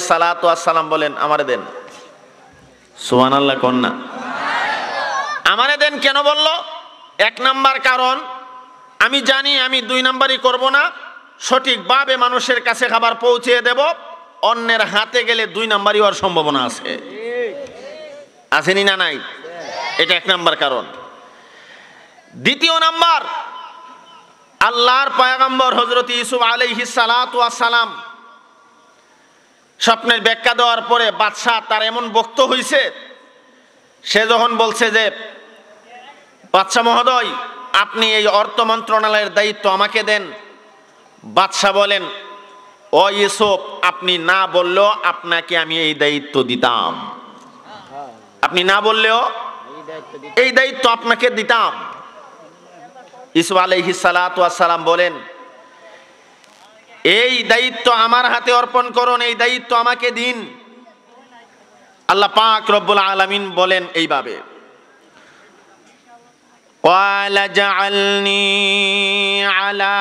সালাতু আসসালাম বলেন, আমারে দেন। সুবহানাল্লাহ কন্যা, আমারে দেন কেন বলল? এক নাম্বার কারণ, আমি জানি আমি 2 নাম্বারই করব না, সঠিকভাবে মানুষের কাছে খাবার পৌঁছে দেব। অন্যের হাতে গেলে 2 নাম্বারই হওয়ার সম্ভাবনা আছে, আসেনি না নাই? এটা 1 নাম্বার কারণ। দ্বিতীয় নাম্বার, আল্লাহর পয়গম্বর হযরত ইউসুফ আলাইহিস সালাতু ওয়াস সালাম স্বপ্নের ব্যাখ্যা দেওয়ার পরে বাদশা তার এমন বক্ত হইছে, সে যখন বলছে যে বাদশা মহোদয় আপনি এই অর্থ মন্ত্রণালয়ের দায়িত্ব আমাকে দেন, বাদশা বলেন, ও ইউসুফ আপনি না বললেও আপনাকে আমি এই দায়িত্ব দিতাম, আপনি না বললেও এই দায়িত্ব আপনাকে দিতাম। ইউসুফ আলাইহিস সালাতু ওয়াস সালাম বলেন, এই দায়িত্ব আমার হাতে অর্পণ করুন, এই দায়িত্ব আমাকে দিন। আল্লাহ পাক রব্বুল আলামিন বলেন এইভাবে, ক্বালা জাআলনি আলা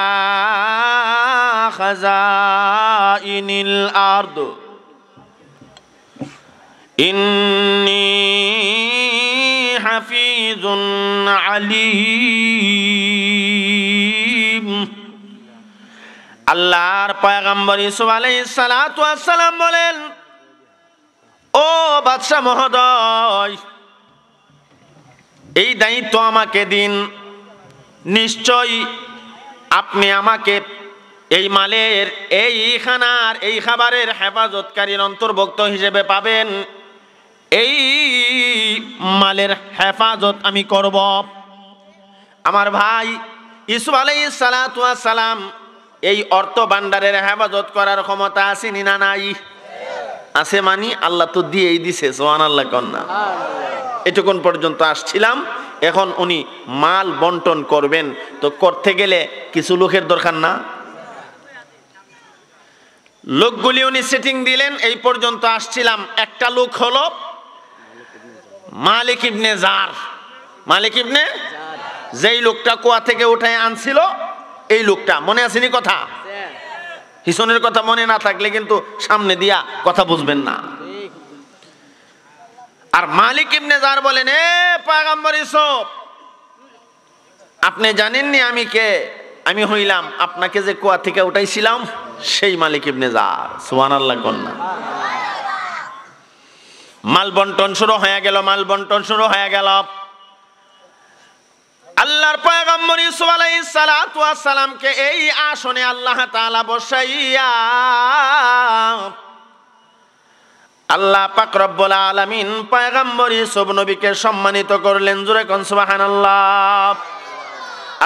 খাযাইনিল আরদ ইন্নী হাফিজুন আলীম। আল্লাহর পয়গম্বর ইউসুফ আলাইহিস সালাতু ওয়াস সালাম বলেন, ও বাদশা মহোদয় এই দায়িত্ব আমাকে দিন, নিশ্চয়ই আপনি আমাকে এই মালের, এই খানার, এই খাবারের হেফাজতকারীর অন্তর্ভুক্ত হিসেবে পাবেন। এই মালের হেফাজত আমি করব। আমার ভাই ইউসুফ আলাইহিস সালাতু ওয়াস সালাম এই অর্থ ভান্ডারের হেফাজত করার ক্ষমতা আছে না নাই? আছে, মানি আল্লাহ তো দিয়েই দিছে। সুবহানাল্লাহ কন্যা, এতক্ষণ পর্যন্ত আসছিলাম, এখন উনি মাল বন্টন করবেন, তো করতে গেলে কিছু লোকের দরকার না? লোকগুলি উনি সেটিং দিলেন, এই পর্যন্ত আসছিলাম। একটা লোক হলো মালিক ইবনে জার। মালিক ইবনে, যেই লোকটা কুয়া থেকে উঠায় আনছিল, এই লোকটা মনে আসেনি কথা? হিসনের কথা মনে না থাকলে কিন্তু সামনে দিয়া কথা বুঝবেন না। আর মালিক ইবনে জার বলেন, এ পয়গম্বর ইউসুফ আপনি জানেননি আমি কে? আমি হইলাম আপনাকে যে কুয়া থেকে উঠাইছিলাম সেই মালিক ইবনে জার। সুবহানাল্লাহ কন্যা। মাল বন্টন শুরু হয়ে গেল, মাল বন্টন শুরু হয়ে গেল। আল্লাহর পয়গম্বর ইউসুফ আলাইহিস সালাতু ওয়াস সালামকে এই আসনে আল্লাহ তাআলা বসাইয়া আল্লাহ পাক রব্বুল আলামিন পয়গম্বর ইউসুফ নবীকে সম্মানিত করলেন। জোরে কোন সুবহানাল্লাহ।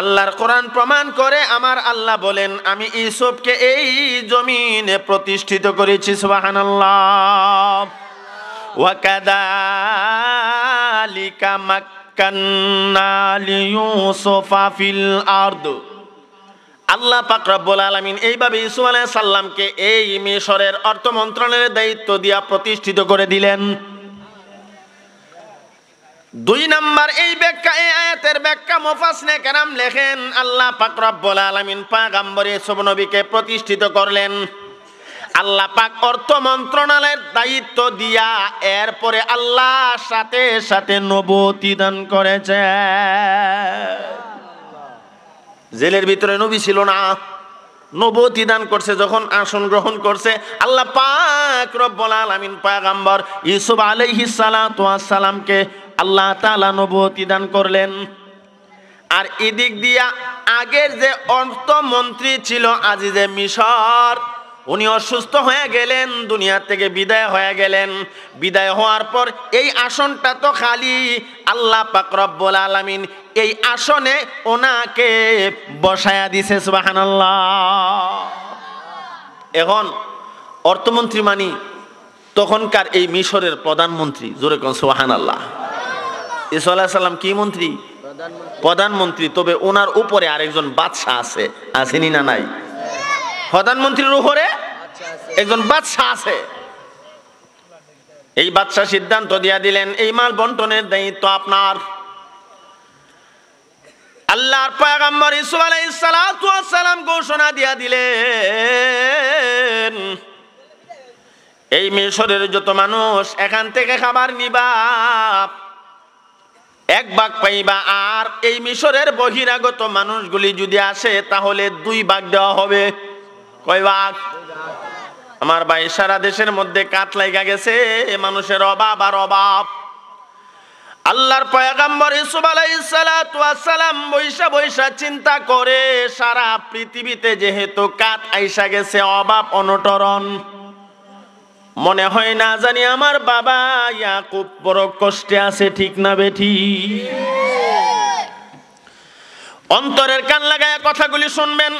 আল্লাহর কোরআন প্রমাণ করে আমার আল্লাহ বলেন, আমি ইউসুফকে এই জমিনে প্রতিষ্ঠিত করেছি। সুবহানাল্লাহ। ওয়া কাযালিকা মাক্কান্না লিইউসুফা ফিল আরদ। আল্লাহ পাক রব্বুল আলামিন এইভাবে ইউসুফ আলাইহিস সালামকে এই মিশরের অর্থ মন্ত্রণালয়ের দায়িত্ব দিয়া প্রতিষ্ঠিত করে দিলেন। 2 নাম্বার এই ব্যাখ্যা, এই আয়াতের ব্যাখ্যা মুফাসসিরিনে কেরাম লেখেন, আল্লাহ পাক রব্বুল আলামিন পয়গম্বর ইউসুফ নবীকে প্রতিষ্ঠিত করলেন। আল্লাহ পাক অর্থ মন্ত্রণালয়ের দায়িত্ব দিয়া এরপরে আল্লাহর সাথে সাথে নবুয়তি দান করেছে। জেলের ভিতরে নবী ছিল না, নবুয়তি দান করছে। যখন আসন গ্রহণ করছে আল্লাহ পাক রব্বুল আলামিন পয়গম্বর ইউসুফ আলাইহিস সালাতু ওয়াস সালামকে আল্লাহ তাআলা নবুয়তি দান করলেন। আর এদিক দিয়া আগের যে অর্থমন্ত্রী ছিল আজিজে মিশর, উনি অসুস্থ হয়ে গেলেন, দুনিয়া থেকে বিদায় হয়ে গেলেন। বিদায় হওয়ার পর এই আসনটা তো খালি, আল্লাহ পাক রব্বুল আলামিন এই আসনে ওনাকে বসায়া দিছে। সুবহানাল্লাহ। এখন অর্থমন্ত্রী মানি তখনকার এই মিশরের প্রধানমন্ত্রী। জোরে কোন সুবহানাল্লাহ। ইসা আলাইহিস সালাম কি মন্ত্রী? প্রধানমন্ত্রী। তবে ওনার উপরে আরেকজন বাদশা আছে, আসেনি না নাই? প্রধানমন্ত্রীর উপরে একজন বাদশা আছে। এই বাদশা সিদ্ধান্ত দিয়া দিলেন, এই মাল বন্টনের দায়িত্ব আপনার। আল্লাহর পয়গম্বর ইউসুফ আলাইহিস সালাতু ওয়াস সালাম ঘোষণা দিয়া দিলেন, এই মিশরের যত মানুষ এখান থেকে খাবার নিবা, এক ভাগ পাইবা। আর এই মিশরের বহিরাগত মানুষগুলি যদি আসে তাহলে 2 ভাগ দেওয়া হবে। কয় ভাগ? আমার ভাই, সারা দেশের মধ্যে কাট লাগা গেছে, মানুষের অভাব আর অভাব। আল্লাহর পয়গম্বর ইউসুফ আলাইহিস সালাতু ওয়াস সালাম বৈশা বৈশা চিন্তা করে, সারা পৃথিবীতে যেহেতু কাট আইসা গেছে, অভাব অনটরণ, মনে হয় না জানি আমার বাবা ইয়াকুব বড় কষ্টে আছে, ঠিক না বেঠি? অন্তরের কান লাগায় কথাগুলি শুনবেন,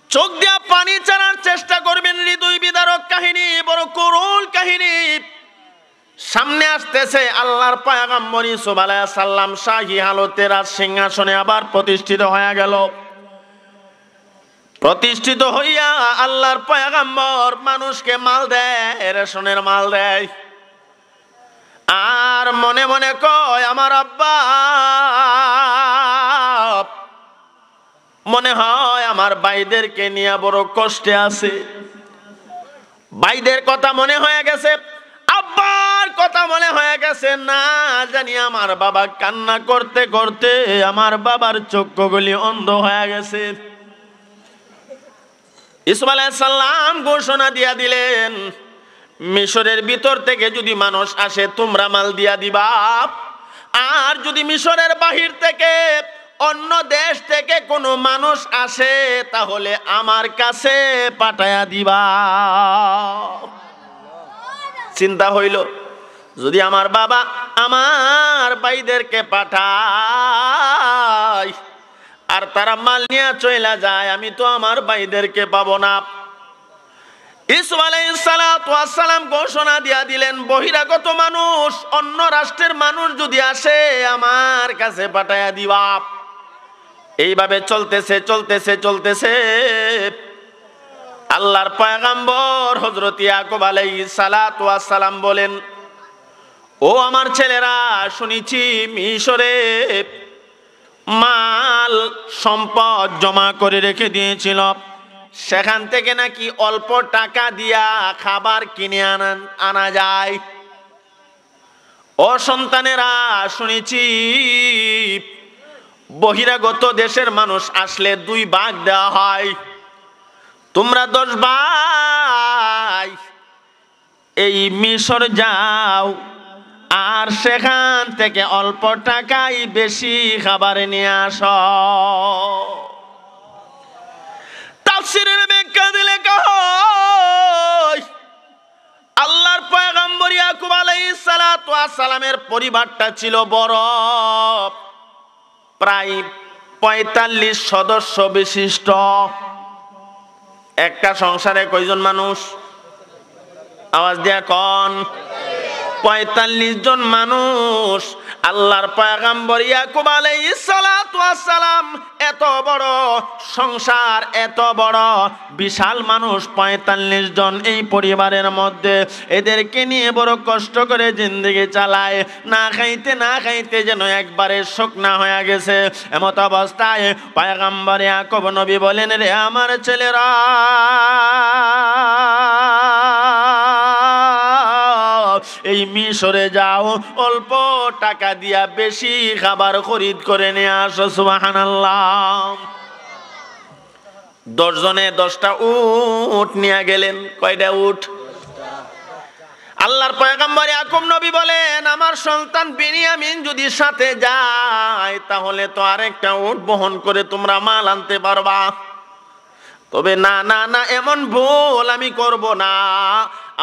চোখ দিয়া পানি ছাড়ার চেষ্টা করবেন। হৃদয় বিদারক কাহিনী, বড় করুণ কাহিনী সামনে আসতেছে। আল্লাহর পয়গম্বর ইউসুফ আলাইহিস সালাম শাহী হালতে রাজ সিংহাসনে আবার প্রতিষ্ঠিত হয়ে গেল। প্রতিষ্ঠিত হইয়া আল্লাহর পয়গম্বর মানুষকে মাল দেয়, রেশনের মাল দেয়, আর মনে মনে কয় আমার আব্বা মনে হয় আমার ভাইদেরকে নিয়ে বড় কষ্টে আছে। ভাইদের কথা মনে হয়ে গেছে, আব্বার কথা মনে হয়ে গেছে, না জানি আমার বাবা কান্না করতে করতে আমার বাবার চক্ষুগুলি অন্ধ হয়ে গেছে। ইউসুফ আলাইহিস সালাম ঘোষণা দিয়া দিলেন, মিশরের ভিতর থেকে যদি মানুষ আসে তোমরা মাল দিয়া দিবা, আর যদি মিশরের বাহির থেকে অন্য দেশ থেকে কোনো মানুষ আসে তাহলে আমার কাছে পাঠায়া দিবা। চিন্তা হইল, যদি আমার বাবা আমার ভাইদেরকে পাঠায় আর তারা মাল নিয়ে চলে যায়, আমি তো আমার ভাইদেরকে পাবো না। ইউসুফ আলাইহিস সালাতু ওয়াস সালাম ঘোষণা দিয়া দিলেন, বহিরাগত মানুষ, অন্য রাষ্ট্রের মানুষ যদি আসে আমার কাছে পাঠায়া দিবা। এইভাবে চলতেছে চলতেছে চলতেছে। আল্লাহর পয়গম্বর হযরত ইয়াকুব আলাইহিস সালাতু ওয়াস সালাম বলেন, ও আমার ছেলেরা, শুনেছি মিশরে মাল সম্পদ জমা করে রেখে দিয়েছিল, সেখান থেকে নাকি অল্প টাকা দিয়া খাবার কিনে আনা যায়। ও সন্তানেরা, শুনেছি বহিরাগত দেশের মানুষ আসলে 2 ভাগ দেওয়া হয়। তোমরা 10 ভাই এই মিশর যাও, আর সেখান থেকে অল্প টাকায় বেশি খাবার নিয়ে আসো। তাফসীরের ব্যাখ্যা দিলে কয়, আল্লাহর পয়গম্বর ইয়াকুব আলাইহিস সালাতু ওয়াস সালামের পরিবারটা ছিল বড়, প্রায় 45 সদস্য বিশিষ্ট। একটা সংসারে কয়জন মানুষ? আওয়াজ দিয়া কোন? 45 জন মানুষ। আল্লাহর পয়গম্বর ইয়াকুব আলাইহিস সালাতু ওয়াস সালাম এত বড় সংসার, এত বড় বিশাল মানুষ, 45 জন এই পরিবারের মধ্যে, এদেরকে নিয়ে বড় কষ্ট করে জিন্দেগি চালায়। না খাইতে যেন একবারে শুকনা হয়ে গেছে। এমত অবস্থায় পয়গম্বর ইয়াকুব নবী বলেন, রে আমার ছেলেরা, এই মিশরে যাও, অল্প টাকা দিয়া বেশি খাবার খরিদ করে নিয়ে আসো। সুবহানাল্লাহ। 10 জনে 10টা উট নিয়ে গেলেন। কয়টা উট? আল্লাহর পয়গম্বর ইয়াকুব নবী বলেন, আমার সন্তান বিনিয়ামিন যদি সাথে যায় তাহলে তো আরেকটা উট বহন করে তোমরা মাল আনতে পারবা। তবে না না না, এমন ভুল আমি করব না,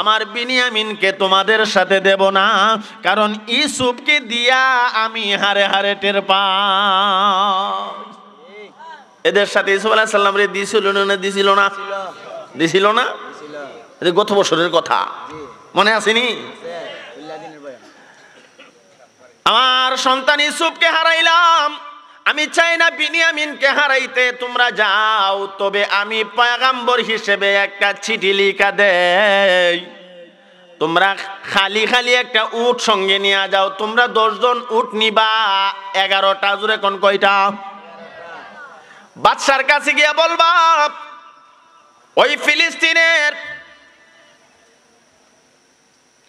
আমার বিনিয়ামিনকে তোমাদের সাথে দেব না, কারণ ইউসুফকে দিয়া আমি হারে হারে টের পাই। এদের সাথে ইউসুফ আলাইহিস সালাম রে দিছিল না? দিছিল না? এটা গত বছরের কথা, মনে আসেনি? আমার সন্তান ইউসুফকে হারাইলাম, আমি চাই না বিনিয়ামিনকে হারাইতে। তোমরা যাও, তবে আমি পয়গম্বর হিসেবে একটা চিঠি লিখা দেই, তোমরা খালি খালি একটা উট সঙ্গে নিয়ে যাও। তোমরা 10 জন উট নিবা, 11টা। জোরে কোন কয়টা? বাদশার কাছে গিয়া বলবা, ওই ফিলিস্তিনের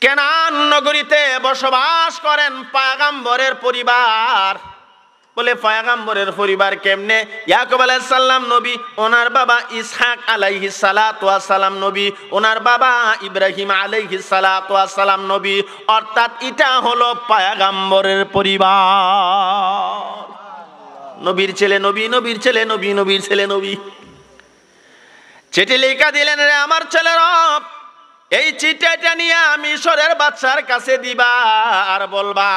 কেনান নগরীতে বসবাস করেন পয়গম্বরের পরিবার। বলে পয়গম্বরের পরিবার কেমনে? ইয়াকুব আলাইহিস সালাম নবী, ওনার বাবা ইসহাক আলাইহিস সালাতু ওয়াস সালাম নবী, ওনার বাবা ইব্রাহিম আলাইহিস সালাতু ওয়াস সালাম নবী। অর্থাৎ এটা হলো পয়গম্বরের পরিবার। নবীর ছেলে নবী, নবীর ছেলে নবী, নবীর ছেলে নবী। চিঠি লেখা দিলেন, রে আমার ছেলেরা, এই চিঠিটা নিয়ে মিশরের বাদশার কাছে দিবা আর বলবা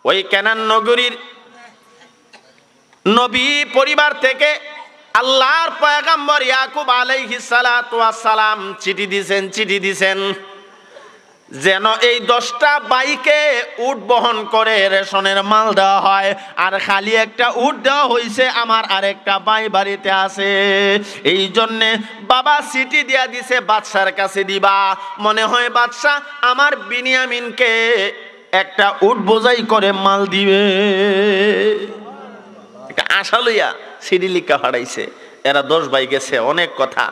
ওই কেনান নগরীর নবী পরিবার থেকে আল্লাহর পয়গম্বর ইয়াকুব আলাইহিস সালাতু ওয়াস সালাম চিঠি দিছেন যেন এই 10টা বাইকে উট বহন করে রেশনের মাল দেওয়া হয়। আর খালি একটা উট দেওয়া হয়েছে, আমার আরেকটা ভাই বাড়িতে আছে। এই জন্যে বাবা চিঠি দিয়া দিছে বাদশার কাছে দিবা। মনে হয় বাদশা আমার বিনিয়ামিনকে একটা উট বোঝাই করে মাল দিবে। একটা আশা লইয়া চিঠি লিখা হারাইছে। এরা 10 ভাই গেছে, অনেক কথা,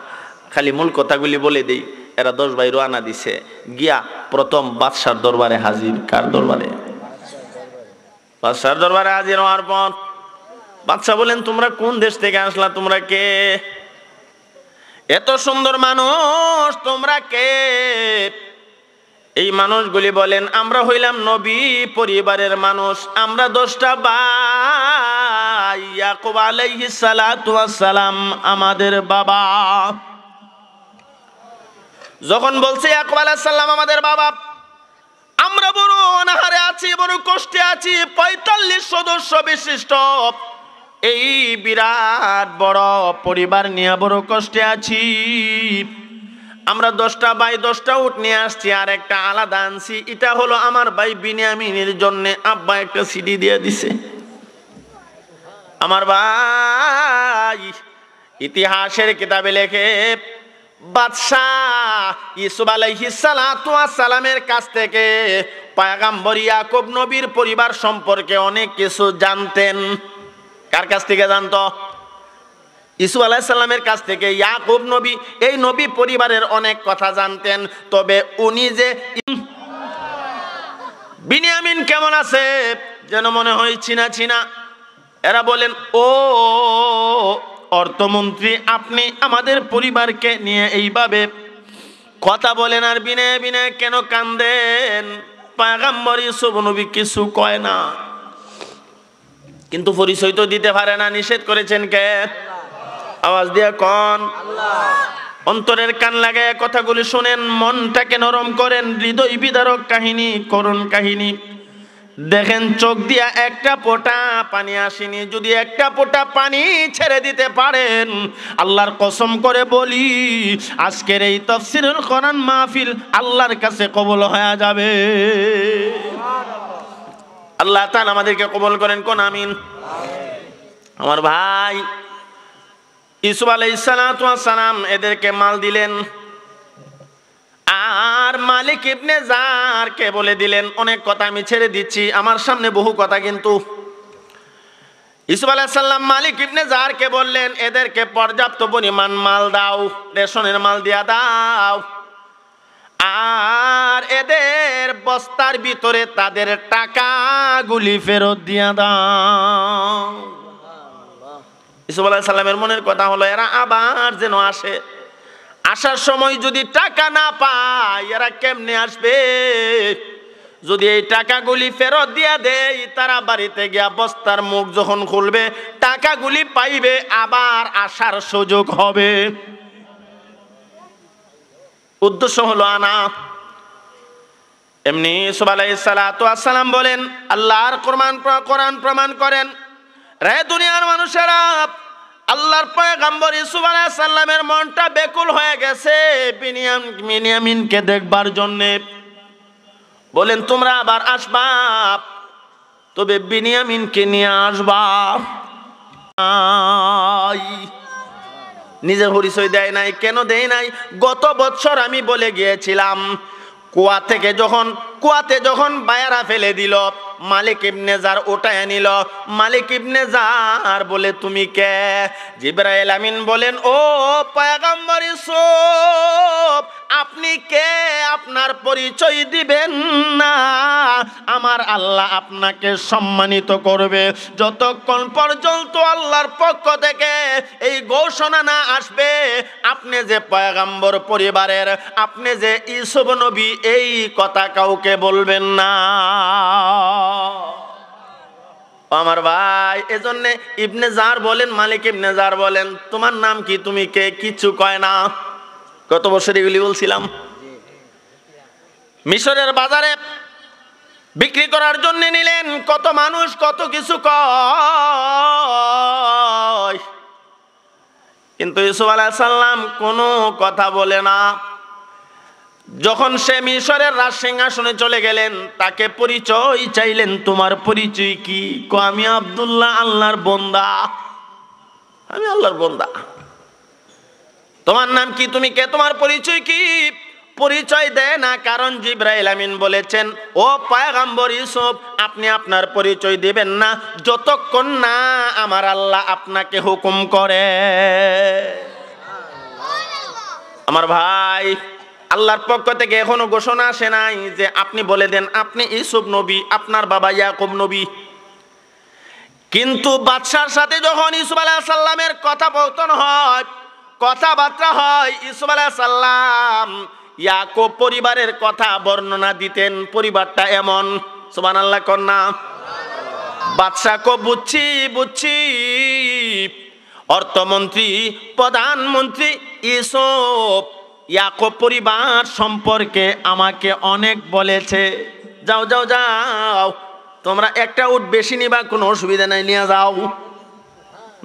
খালি মূল কথাগুলি বলে দেই। এরা 10 ভাই রওনা দিছে, গিয়া প্রথম বাদশার দরবারে হাজির। কার দরবারে? বাদশার দরবারে হাজির হওয়ার পর বাদশা বলেন, তোমরা কোন দেশ থেকে আসলা? তোমরা কে? এত সুন্দর মানুষ, তোমরা কে? এই মানুষগুলি বলেন, আমরা হইলাম নবী পরিবারের মানুষ, আমরা 10টা ভাই। ইয়াকুব আলাইহিস সালাতু ওয়াস সালাম আমাদের বাবা। যখন বলছে ইয়াকুব আলাইহিস সালাম আমাদের বাবা, আমরা বড় অনাহারে আছি, বড় কষ্টে আছি। 45 সদস্য বিশিষ্ট এই বিরাট বড় পরিবার নিয়ে বড় কষ্টে আছি। আমরা 10টা ভাই 10টা উট নিয়ে আসছি, আর একটা আলাদা আনছি। এটা হলো আমার ভাই বিনিয়ামিনের জন্য। আব্বা একটা সিডি দিয়ে দিছে। আমার ভাই ইতিহাসের কিতাবে লেখে, বাদশাহ ইউসুফ আলাইহিস সালাতু ওয়াস সালামের কাছ থেকে পয়গম্বর ইয়াকুব নবীর পরিবার সম্পর্কে অনেক কিছু জানতেন। কার কাছ থেকে জানতো? ইউসুফ আলাইহিস সালামের কাছ থেকে ইয়াকুব নবী এই নবী পরিবারের অনেক কথা জানতেন। তবে উনি যে বিনিয়ামিন কেমন আছে যেন মনে হয় চিনা চিনা। এরা বলেন, ও অর্থমন্ত্রী, আপনি আমাদের পরিবারকে নিয়ে এইভাবে কথা বলেন আর বিনয় বিনয় কেন কান্দেন? পয়গম্বর ইউসুফ নবী কিছু কয় না, কিন্তু পরিচয় তো দিতে পারে না। নিষেধ করেছেন কে? আওয়াজ দিয়ে কোন? অন্তরের কান লাগায় কথাগুলি শুনেন, মনটাকে নরম করেন। হৃদয় বিদারক কাহিনী, করুণ কাহিনী। দেখেন, চোখ দিয়া একটা ফোঁটা পানি আসেনি। যদি একটা ফোঁটা পানি ছেড়ে দিতে পারেন, আল্লাহর কসম করে বলি, আজকের এই তাফসীরুল কোরআন মাহফিল আল্লাহর কাছে কবুল হয়ে যাবে। আল্লাহ তাআলা আমাদেরকে কবুল করেন, কোন আমিন। আমার ভাই ইউসুফ আলাইহিস সালাতু ওয়াস সালাম এদেরকে মাল দিলেন, আর মালিক ইবনে জারকে বলে দিলেন, অনেক কথা আমি ছেড়ে দিচ্ছি, আমার সামনে বহু কথা। কিন্তু ইউসুফ আলাইহিস সালাম মালিক ইবনে জারকে বললেন, এদেরকে পর্যাপ্ত পরিমাণ মাল দাও, রেশনের মাল দিয়া দাও, আর এদের বস্তার ভিতরে তাদের টাকাগুলি ফেরত দিয়া দাও। ইউসুফ আলাইহিস সালামের মনের কথা হলো, এরা আবার যেন আসে, আসার সময় যদি টাকা না পায় এরা কেমনে আসবে? যদি এই টাকাগুলি ফেরত দিয়া দেই, তারা বাড়িতে গিয়া বস্তার মুখ যখন খুলবে টাকাগুলি পাইবে, আবার আসার সুযোগ হবে। উদ্দেশ্য হলো আনা। এমনি ইউসুফ আলাইহিস সালাতু ওয়াস সালাম বলেন, আল্লাহর কোরআন প্রমাণ করেন, রে দুনিয়ার মানুষেরা, আল্লাহর পয়গম্বর ইউসুফ আলাইহিস সালামের মনটা বেকুল হয়ে গেছে বিনিয়ামিনকে দেখবার জন্য। বলেন, তোমরা আবার আসবা, তবে বিনিয়ামিনকে নিয়ে আসবা। নিজে পরিচয় দেয় নাই। কেন দেয় নাই? গত বছর আমি বলে গিয়েছিলাম, কুয়াতে যখন বায়ারা ফেলে দিল, মালিক ইবনে জার ওটায় নিল। মালিক ইবনে জার বলে, তুমি কে? জিবরাইল আমিন বলেন, ও পয়গম্বর ইউসুফ, আপনি কে আপনার পরিচয় দিবেন না, আমার আল্লাহ আপনাকে সম্মানিত করবে। যতক্ষণ পর্যন্ত আল্লাহর পক্ষ থেকে এই ঘোষণা না আসবে আপনি যে পয়গম্বর পরিবারের, আপনি যে ইউসুফ নবী, এই কথা কাউকে বলবেন না। আমার ভাই, এজন্য ইবনে জার বলেন, মালিক ইবনে জার বলেন, তোমার নাম কি, তুমি কে, কিছু কয় না। কত বছর এগুলি বলছিলাম। মিশরের বাজারে বিক্রি করার জন্য নিলেন, কত মানুষ কত কিছু কয়, কিন্তু ইউসুফ আলাইহিস সালাম কোনো কথা বলে না। যখন সে মিশরের রাজ সিংহাসনে চলে গেলেন, তাকে পরিচয় চাইলেন, তোমার পরিচয় কি? আমি আব্দুল্লাহ, আল্লাহর বান্দা, আমি আল্লাহর বান্দা। তোমার নাম কি, তুমি কে, তোমার পরিচয় কি? পরিচয় দেয় না, কারণ জিবরাইল আমিন বলেছেন, ও পয়গম্বর ইউসুফ, আপনি আপনার পরিচয় দিবেন না যতক্ষণ না আমার আল্লাহ আপনাকে হুকুম করে। আমার ভাই, আল্লাহর পক্ষ থেকে এখনো ঘোষণা আসে নাই যে আপনি বলে দেন আপনি ইউসুফ নবী, আপনার বাবা ইয়াকুব নবী। কিন্তু বাদশার সাথে যখন ইউসুফ আলাইহিস সালামের কথাবার্তা হয়, ইউসুফ আলাইহিস সালাম ইয়াকুব পরিবারের কথা বর্ণনা দিতেন। পরিবারটা এমন, সুবহানাল্লাহ কন্যা। বাদশা কো বুঝছি, অর্থমন্ত্রী, প্রধানমন্ত্রী ইউসুফ ইয়াকুব পরিবার সম্পর্কে আমাকে অনেক বলেছে। যাও যাও যাও, তোমরা একটা উট বেশি নিবা, কোনো অসুবিধা নাই, নিয়ে যাও।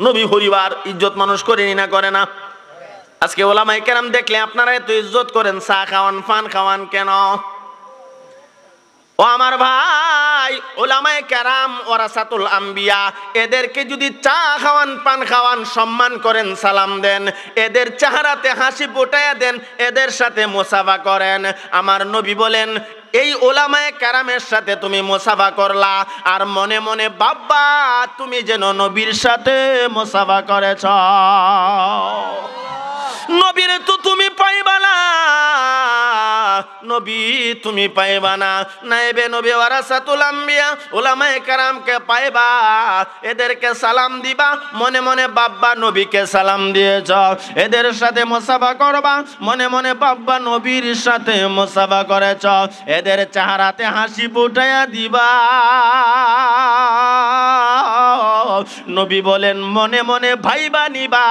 নবী পরিবার ইজ্জত মানুষ করে না, করে না? আজকে ওলামায়ে কেরাম দেখলে আপনারা এত ইজ্জত করেন, চা খাওয়ান, পান খাওয়ান কেন? ও আমার ভাই, ওলামায়ে কেরাম ওয়ারাসাতুল আম্বিয়া, এদেরকে যদি চা খাওয়ান, পান খাওয়ান, সম্মান করেন, সালাম দেন, এদের চেহারাতে হাসি ফোটায়া দেন, এদের সাথে মুসাফা করেন, আমার নবী বলেন এই ওলামায়ে কেরামের সাথে তুমি মুসাফা করলা, আর মনে মনে বাবা তুমি যেন নবীর সাথে মুসাফা করেছ। নবীর তো তুমি পাইবা না, নবী তুমি পাইবা না। নাইবে নবী ওয়ারাসাতুল আম্বিয়া, উলামায়ে কেরামকে পাইবা, এদেরকে সালাম দিবা, মনে মনে বাবা নবীকে সালাম দিয়েছ, এদের সাথে মুসাফা করবা, মনে মনে বাবা নবীর সাথে মুসাফা করেছ, এদের চেহারাতে হাসি ফুটাইয়া দিবা। নবী বলেন মনে মনে ভাইবা নিবা,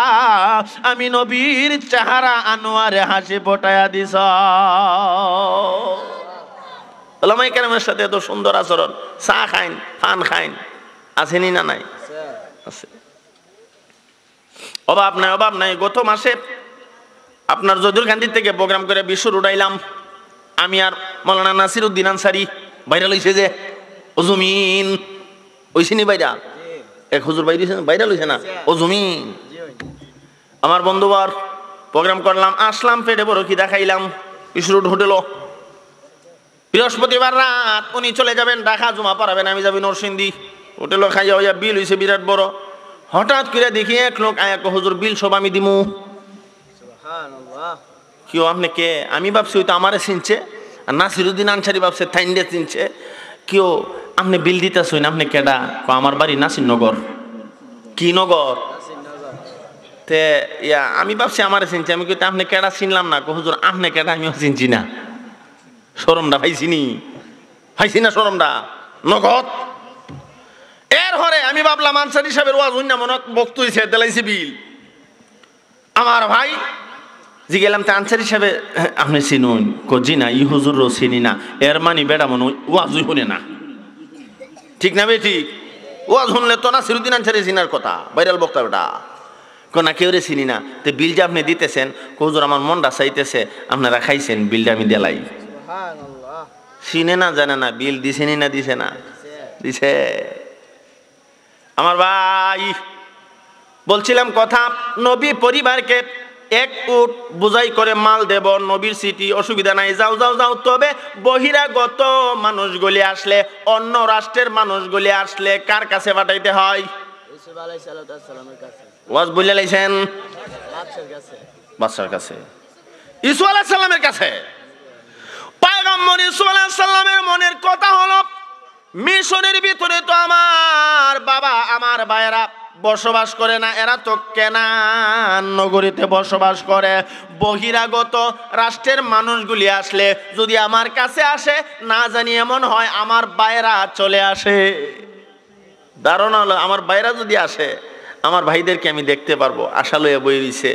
আমি নবীর চেহারা আনোয়ারে হাসি ফোটায়া দিছ। ওলামায়ে কেরামের সাথে এত সুন্দর আচরণ, চা খাইন, পান খাইন, আসেনি না? নাই, আছে। অভাব নাই, অভাব নাই। গত মাসে আপনার জয়দুরকান্দি থেকে প্রোগ্রাম করে বিশুর উড়াইলাম, আমি আর মাওলানা নাসিরউদ্দিন আনসারী। ভাইরাল হইছে যে ও জমিন, ওইছিনি বাইরা এক হুজুর ভাইরাল হইছে না, ও জমিন। আমার বন্ধুবার প্রোগ্রাম করলাম, আসলাম, পেটে বড় খিদা খাইলাম। বিশুর হোটেল, বৃহস্পতিবার রাত উনি চলে যাবেন ঢাকা, জমা পড়াবেন, আমি যাবি নরসিংদী। হোটেল খাইয়া হইয়া বিল হইছে বিরাট বড়। হঠাৎ করে দেখি এক লোক আয়া হুজুর বিল সব আমি দিমু। কেউ আপনি কে? আমি ভাবছি ওই তো আমারে চিনছে, আর নাসিরউদ্দিন আনসারী ভাবছে থাইন্ডে চিনছে। কেউ আপনি বিল দিতেছেন, আপনি কেডা? আমার বাড়ি নাসিরনগর। কি নগর? তে ইয়া আমি ভাবছি আমারে চিনছে। আমি কিন্তু আপনি কেডা? চিনলাম না। হুজুর আপনি কেডা? আমিও চিনছি না। শরমটা পাইছি না শরমটা নগদ। এর হরে আমি ভাবলাম আনসারী সাহেবের ওয়াজ হইনা মনত বক্ত হইছে, দেলাইছে বিল। আমার ভাই জি গেলাম, তা আনসারী সাহেব আপনি চিনুন? জি না, ই হুজুরও চিনি না। এর মানে বেটা মনে ওয়াজই শুনে না, ঠিক না বে? ঠিক। ওয়াজ শুনলে তো নাসিরউদ্দিন আনসারী চিনার কথা, ভাইরাল বক্তা বেটা। না কেউরে চিনি না। তো বিল যে আপনি দিতেছেন, হুজুর আমার মনটা চাইতেছে আপনারা খাইছেন, বিলটা আমি দেলাই। চিনে না, জানে না, বিল দিছেনি না? দিছে না? দিছে। আমার ভাই বলছিলাম কথা, নবী পরিবারকে এক উট বোঝাই করে মাল দেব, নবীর সিটি, অসুবিধা নাই, যাও যাও যাও। তবে বহিরাগত মানুষগুলি আসলে, অন্য রাষ্ট্রের মানুষগুলি আসলে কার কাছে পাঠাইতে হয়? ওয়াজ বলে লাইছেন বাদশার কাছে। ইসু আলাইহিস সালামের কাছে। পয়গম্বর ইসু আলাইহিস সালামের মনের কথা হলো, মিশনের ভিতরে তো আমার বাবা আমার ভাইয়েরা বসবাস করে না, এরা তো কেনান নগরীতে বসবাস করে। বহিরাগত রাষ্ট্রের মানুষগুলি আসলে যদি আমার কাছে আসে, না জানি এমন হয় আমার ভাইয়েরা চলে আসে। ধারণা হলো আমার ভাইয়েরা যদি আসে, আমার ভাইদেরকে আমি দেখতে পারবো, আশা লইয়া বই রইছে।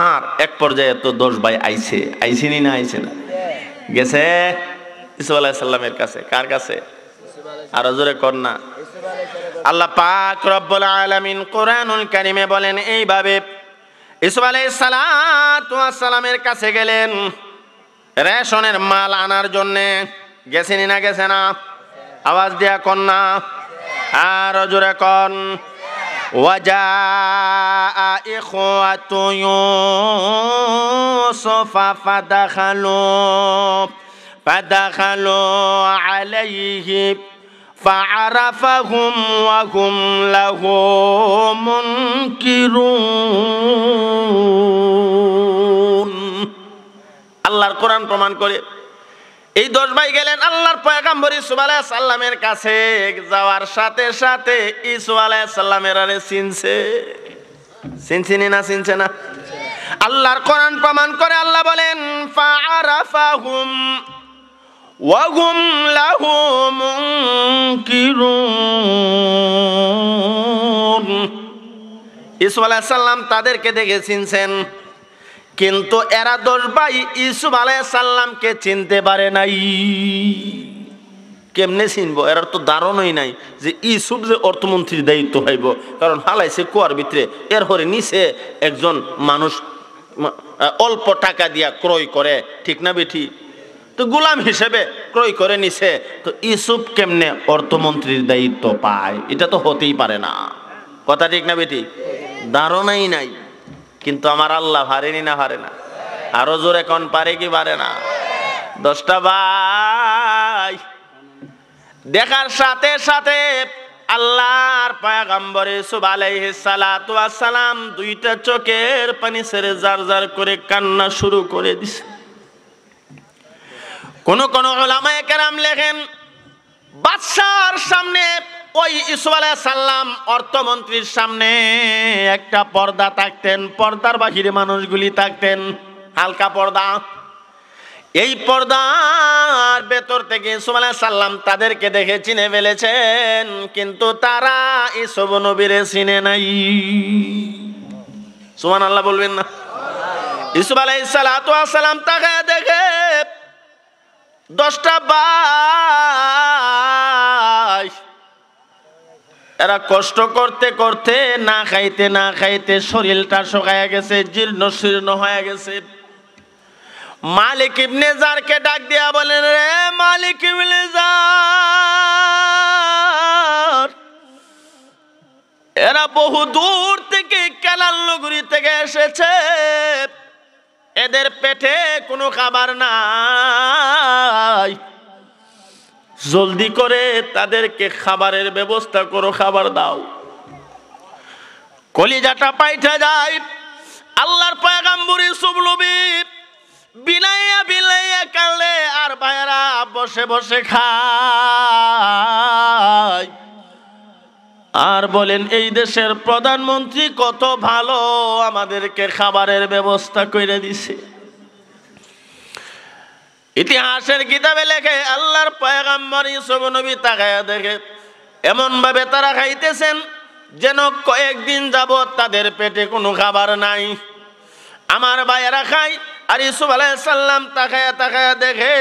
আর এক পর্যায়ে তো 10 ভাই আইসেনি না আইসে না, গেছে ইসু আলাইহিস সালামের কাছে। কার কাছে? আরো জোরে কর না। আল্লাহ পাক রব্বুল আলামিন কোরআনুল কারীমে বলেন এইভাবে, ইসু আলাইহিস সালামের কাছে গেলেন রেশনের মাল আনার জন্যে। গেছেনি না গেছে না? আওয়াজ দিয়া কন না, আরো জোরে কন। ওয়াজা ইখওয়াতু ইউসুফ ফাদাখালু আলাইহি ফাআরাফাহুম ওয়া হুম লাহু মুনকিরুন। আল্লাহর কোরআন প্রমাণ করে এই 10 ভাই গেলেন আল্লাহর পয়গম্বর ইসু আলাইহিস সালামের কাছে। যাওয়ার সাথে সাথে ইসু আলাইহিস সালামের আরে চিনছিনি না চিনছে না? আল্লাহর কোরআন প্রমাণ করে আল্লাহ বলেন ফাআরাফাহুম ওয়া হুম লাহু মুনকিরুন। ইসু আলাইহিস সালাম তাদেরকে দেখে চিনছেন, কিন্তু এরা 10 ভাই ইউসুফ আলাইহিস সালামকে চিনতে পারে নাই। কেমনে চিনবো? এরা তো ধারণাই নাই যে ইউসুফ যে অর্থমন্ত্রীর দায়িত্ব হইব, কারণ হালাইছে কুয়ার ভিতরে। এর হরে নিচে একজন মানুষ অল্প টাকা দিয়া ক্রয় করে, ঠিক না বেঠি? তো গোলাম হিসেবে ক্রয় করে নিছে, তো ইউসুফ কেমনে অর্থমন্ত্রীর দায়িত্ব পায়? এটা তো হতেই পারে না। কথা ঠিক না বেঠি? ধারণাই নাই। কিন্তু আমার আল্লাহ পারেনি না পারে না? আরো জোরে কোন পারে কি পারে না? 10টা ভাই দেখার সাথে সাথে আল্লাহর পয়গম্বর ইউসুফ আলাইহিস সালাতু ওয়াস সালাম 2টা চোখের পানি ছেড়ে জার জার করে কান্না শুরু করে দিছে। কোন কোন উলামায়ে কেরাম লেখেন, বাদশার সামনে ওই ইউসুফ আলাইহিস সালাম অর্থমন্ত্রীর সামনে একটা পর্দা থাকতেন, পর্দার বাহিরে মানুষগুলি থাকতেন, হালকা পর্দা। এই পর্দার ভেতর থেকে ইউসুফ আলাইহিস সালাম তাদেরকে দেখে চিনে ফেলেছেন, কিন্তু তারা ইউসুফ নবীরে চিনে নাই। সুবহানাল্লাহ বলবেন না? ইউসুফ আলাইহিস সালাম তাকে দেখে 10টা ভাই এরা কষ্ট করতে করতে না খাইতে শরীরটা শুকায়া গেছে, জীর্ণ শীর্ণ হয়ে গেছে। মালিক ইবনে জারকে ডাক দিয়া বলেন, রে মালিক ইবনে জার, এরা বহু দূর থেকে কানান নগরী থেকে এসেছে, এদের পেটে কোনো খাবার নাই, জলদি করে তাদেরকে খাবারের ব্যবস্থা করো, খাবার দাও। কলিজাটা পাইঠা যায়। আল্লাহর পয়গম্বর ইউসুফ নবী বিলাইয়া কালে আর ভাইরা বসে বসে খায় আর বলেন, এই দেশের প্রধানমন্ত্রী কত ভালো, আমাদেরকে খাবারের ব্যবস্থা করে দিছে। ইতিহাসের কিতাবে লেখে আল্লাহর পয়গম্বর ইউসুফ নবী তাকায়া দেখে এমন ভাবে তারা খাইতেছেন যেন কয়েকদিন যাবত তাদের পেটে কোনো খাবার নাই। আমার ভাইয়েরা খায় আর ইউসুফ আলাইহিস সালাম তাকায়া দেখে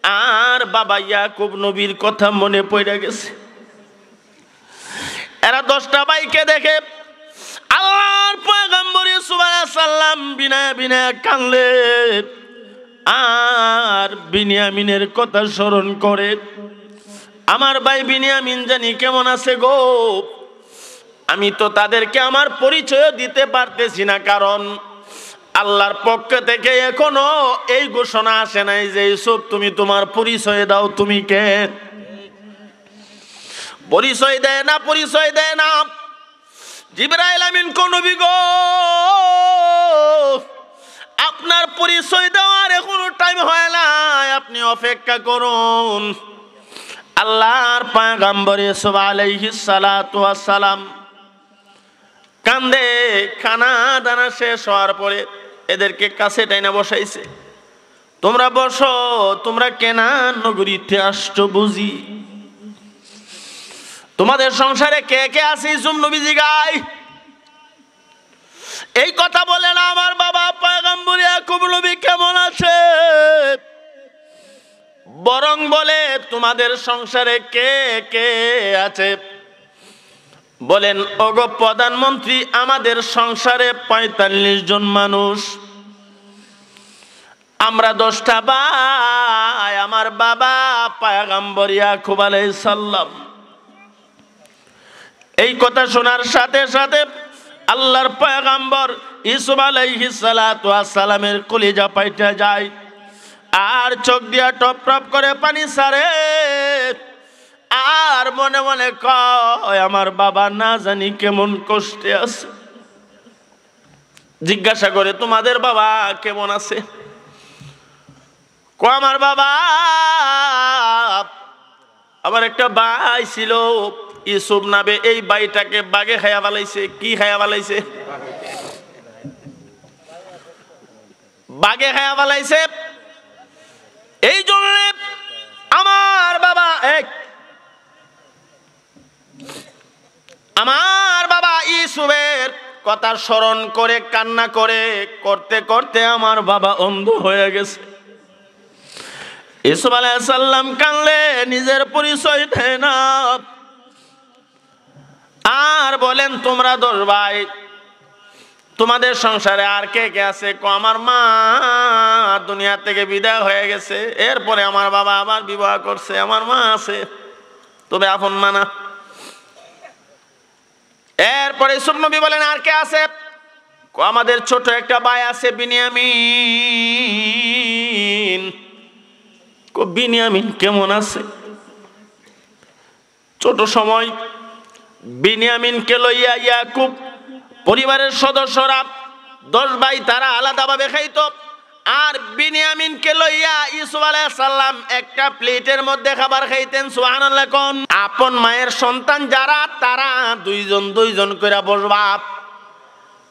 আর বাবা ইয়াকুব নবীর কথা মনে পড়ে গেছে। এরা 10টা ভাইকে দেখে আল্লাহর পয়গম্বর ইউসুফ আলাইহিস সালাম বিনয় কাঁদলেন আর বিনিয়ামিনের কথা স্মরণ করে, আমার ভাই বিনিয়ামিন জানি কেমন আছে গো। আমি তো তাদেরকে আমার পরিচয় দিতে পারতেছি না, কারণ আল্লাহর পক্ষ থেকে এখনো এই ঘোষণা আসে নাই যে ইউসুফ তুমি তোমার পরিচয় দাও, তুমি কে। পরিচয় দেয় না। জিবরাইল আমিন কোন নবী গো, আপনার পরিচয় দেওয়ার এখনো টাইম হয় নাই, আপনি অপেক্ষা করুন। আল্লাহর পয়গম্বর ইউসুফ আলাইহিস সালাতু ওয়াস সালাম কান্দে, খানা দানা শেষ হওয়ার পরে এদেরকে কাছে টাইনা বসাইছে। তোমরা বসো, তোমরা কেনান নগরীতে আসছো বুঝি? তোমাদের সংসারে কে কে আছে? ইউসুফ নবী জিগায়। এই কথা বলে না আমার বাবা পয়গম্বর ইয়াকুব নবী কেমন আছে, বরং বলে তোমাদের সংসারে কে কে আছে? বলেন, ওগো প্রধানমন্ত্রী, আমাদের সংসারে ৪৫ জন মানুষ, আমরা 10টা ভাই, আমার বাবা পয়গম্বর ইয়াকুব আলাইহিস সালাম। এই কথা শোনার সাথে সাথে আল্লাহর পয়গম্বর ইউসুফ আলাইহিস সালাতু ওয়াস সালামের কলিজা পাইটা যায়, আর চোখ দিয়া টপ টপ করে পানি ছাড়ে, আর মনে মনে কয় আমার বাবা না জানি কেমন কষ্টে আছে। জিজ্ঞাসা করে, তোমাদের বাবা কেমন আছে? আমার বাবা, আমার একটা ভাই ছিল ইউসুফ নামে, এই ভাইটাকে বাঘে খাইয়া ফেলাইছে। কি খাইয়া ফেলাইছে? বাঘে খাইয়া ফেলাইছে। এই জন্য আমার বাবা ইউসুফের কথা স্মরণ করে কান্না করে করতে করতে আমার বাবা অন্ধ হয়ে গেছে। ইউসুফ আলাইহিস সালাম কানলে, নিজের পরিচয় দেয় না, আর বলেন তোমরা 10 ভাই, তোমাদের সংসারে আর কে কে আছে? আমার মা দুনিয়া থেকে বিদায় হয়ে গেছে, এরপরে আমার বাবা আবার বিবাহ করছে, আমার মা আছে, তবে আপন মা না। এরপরে ইউসুফ নবী বলেন, আর কে আছে? আমাদের ছোট একটা ভাই আছে, বিনিয়ামিন। বিনিয়ামিন কেমন আছে? ছোট সময় বিনিয়ামিনকে লইয়া ইয়াকুব পরিবারের সদস্যরা 10 ভাই তারা আলাদাভাবে খাইতো, আর বিনিয়ামিনকে লইয়া ইউসুফ আলাইহিস সালাম একটা প্লেটের মধ্যে খাবার খাইতেন। সুবহানাল্লাহ কোন? আপন মায়ের সন্তান যারা, তারা 2 জন করে বসবা।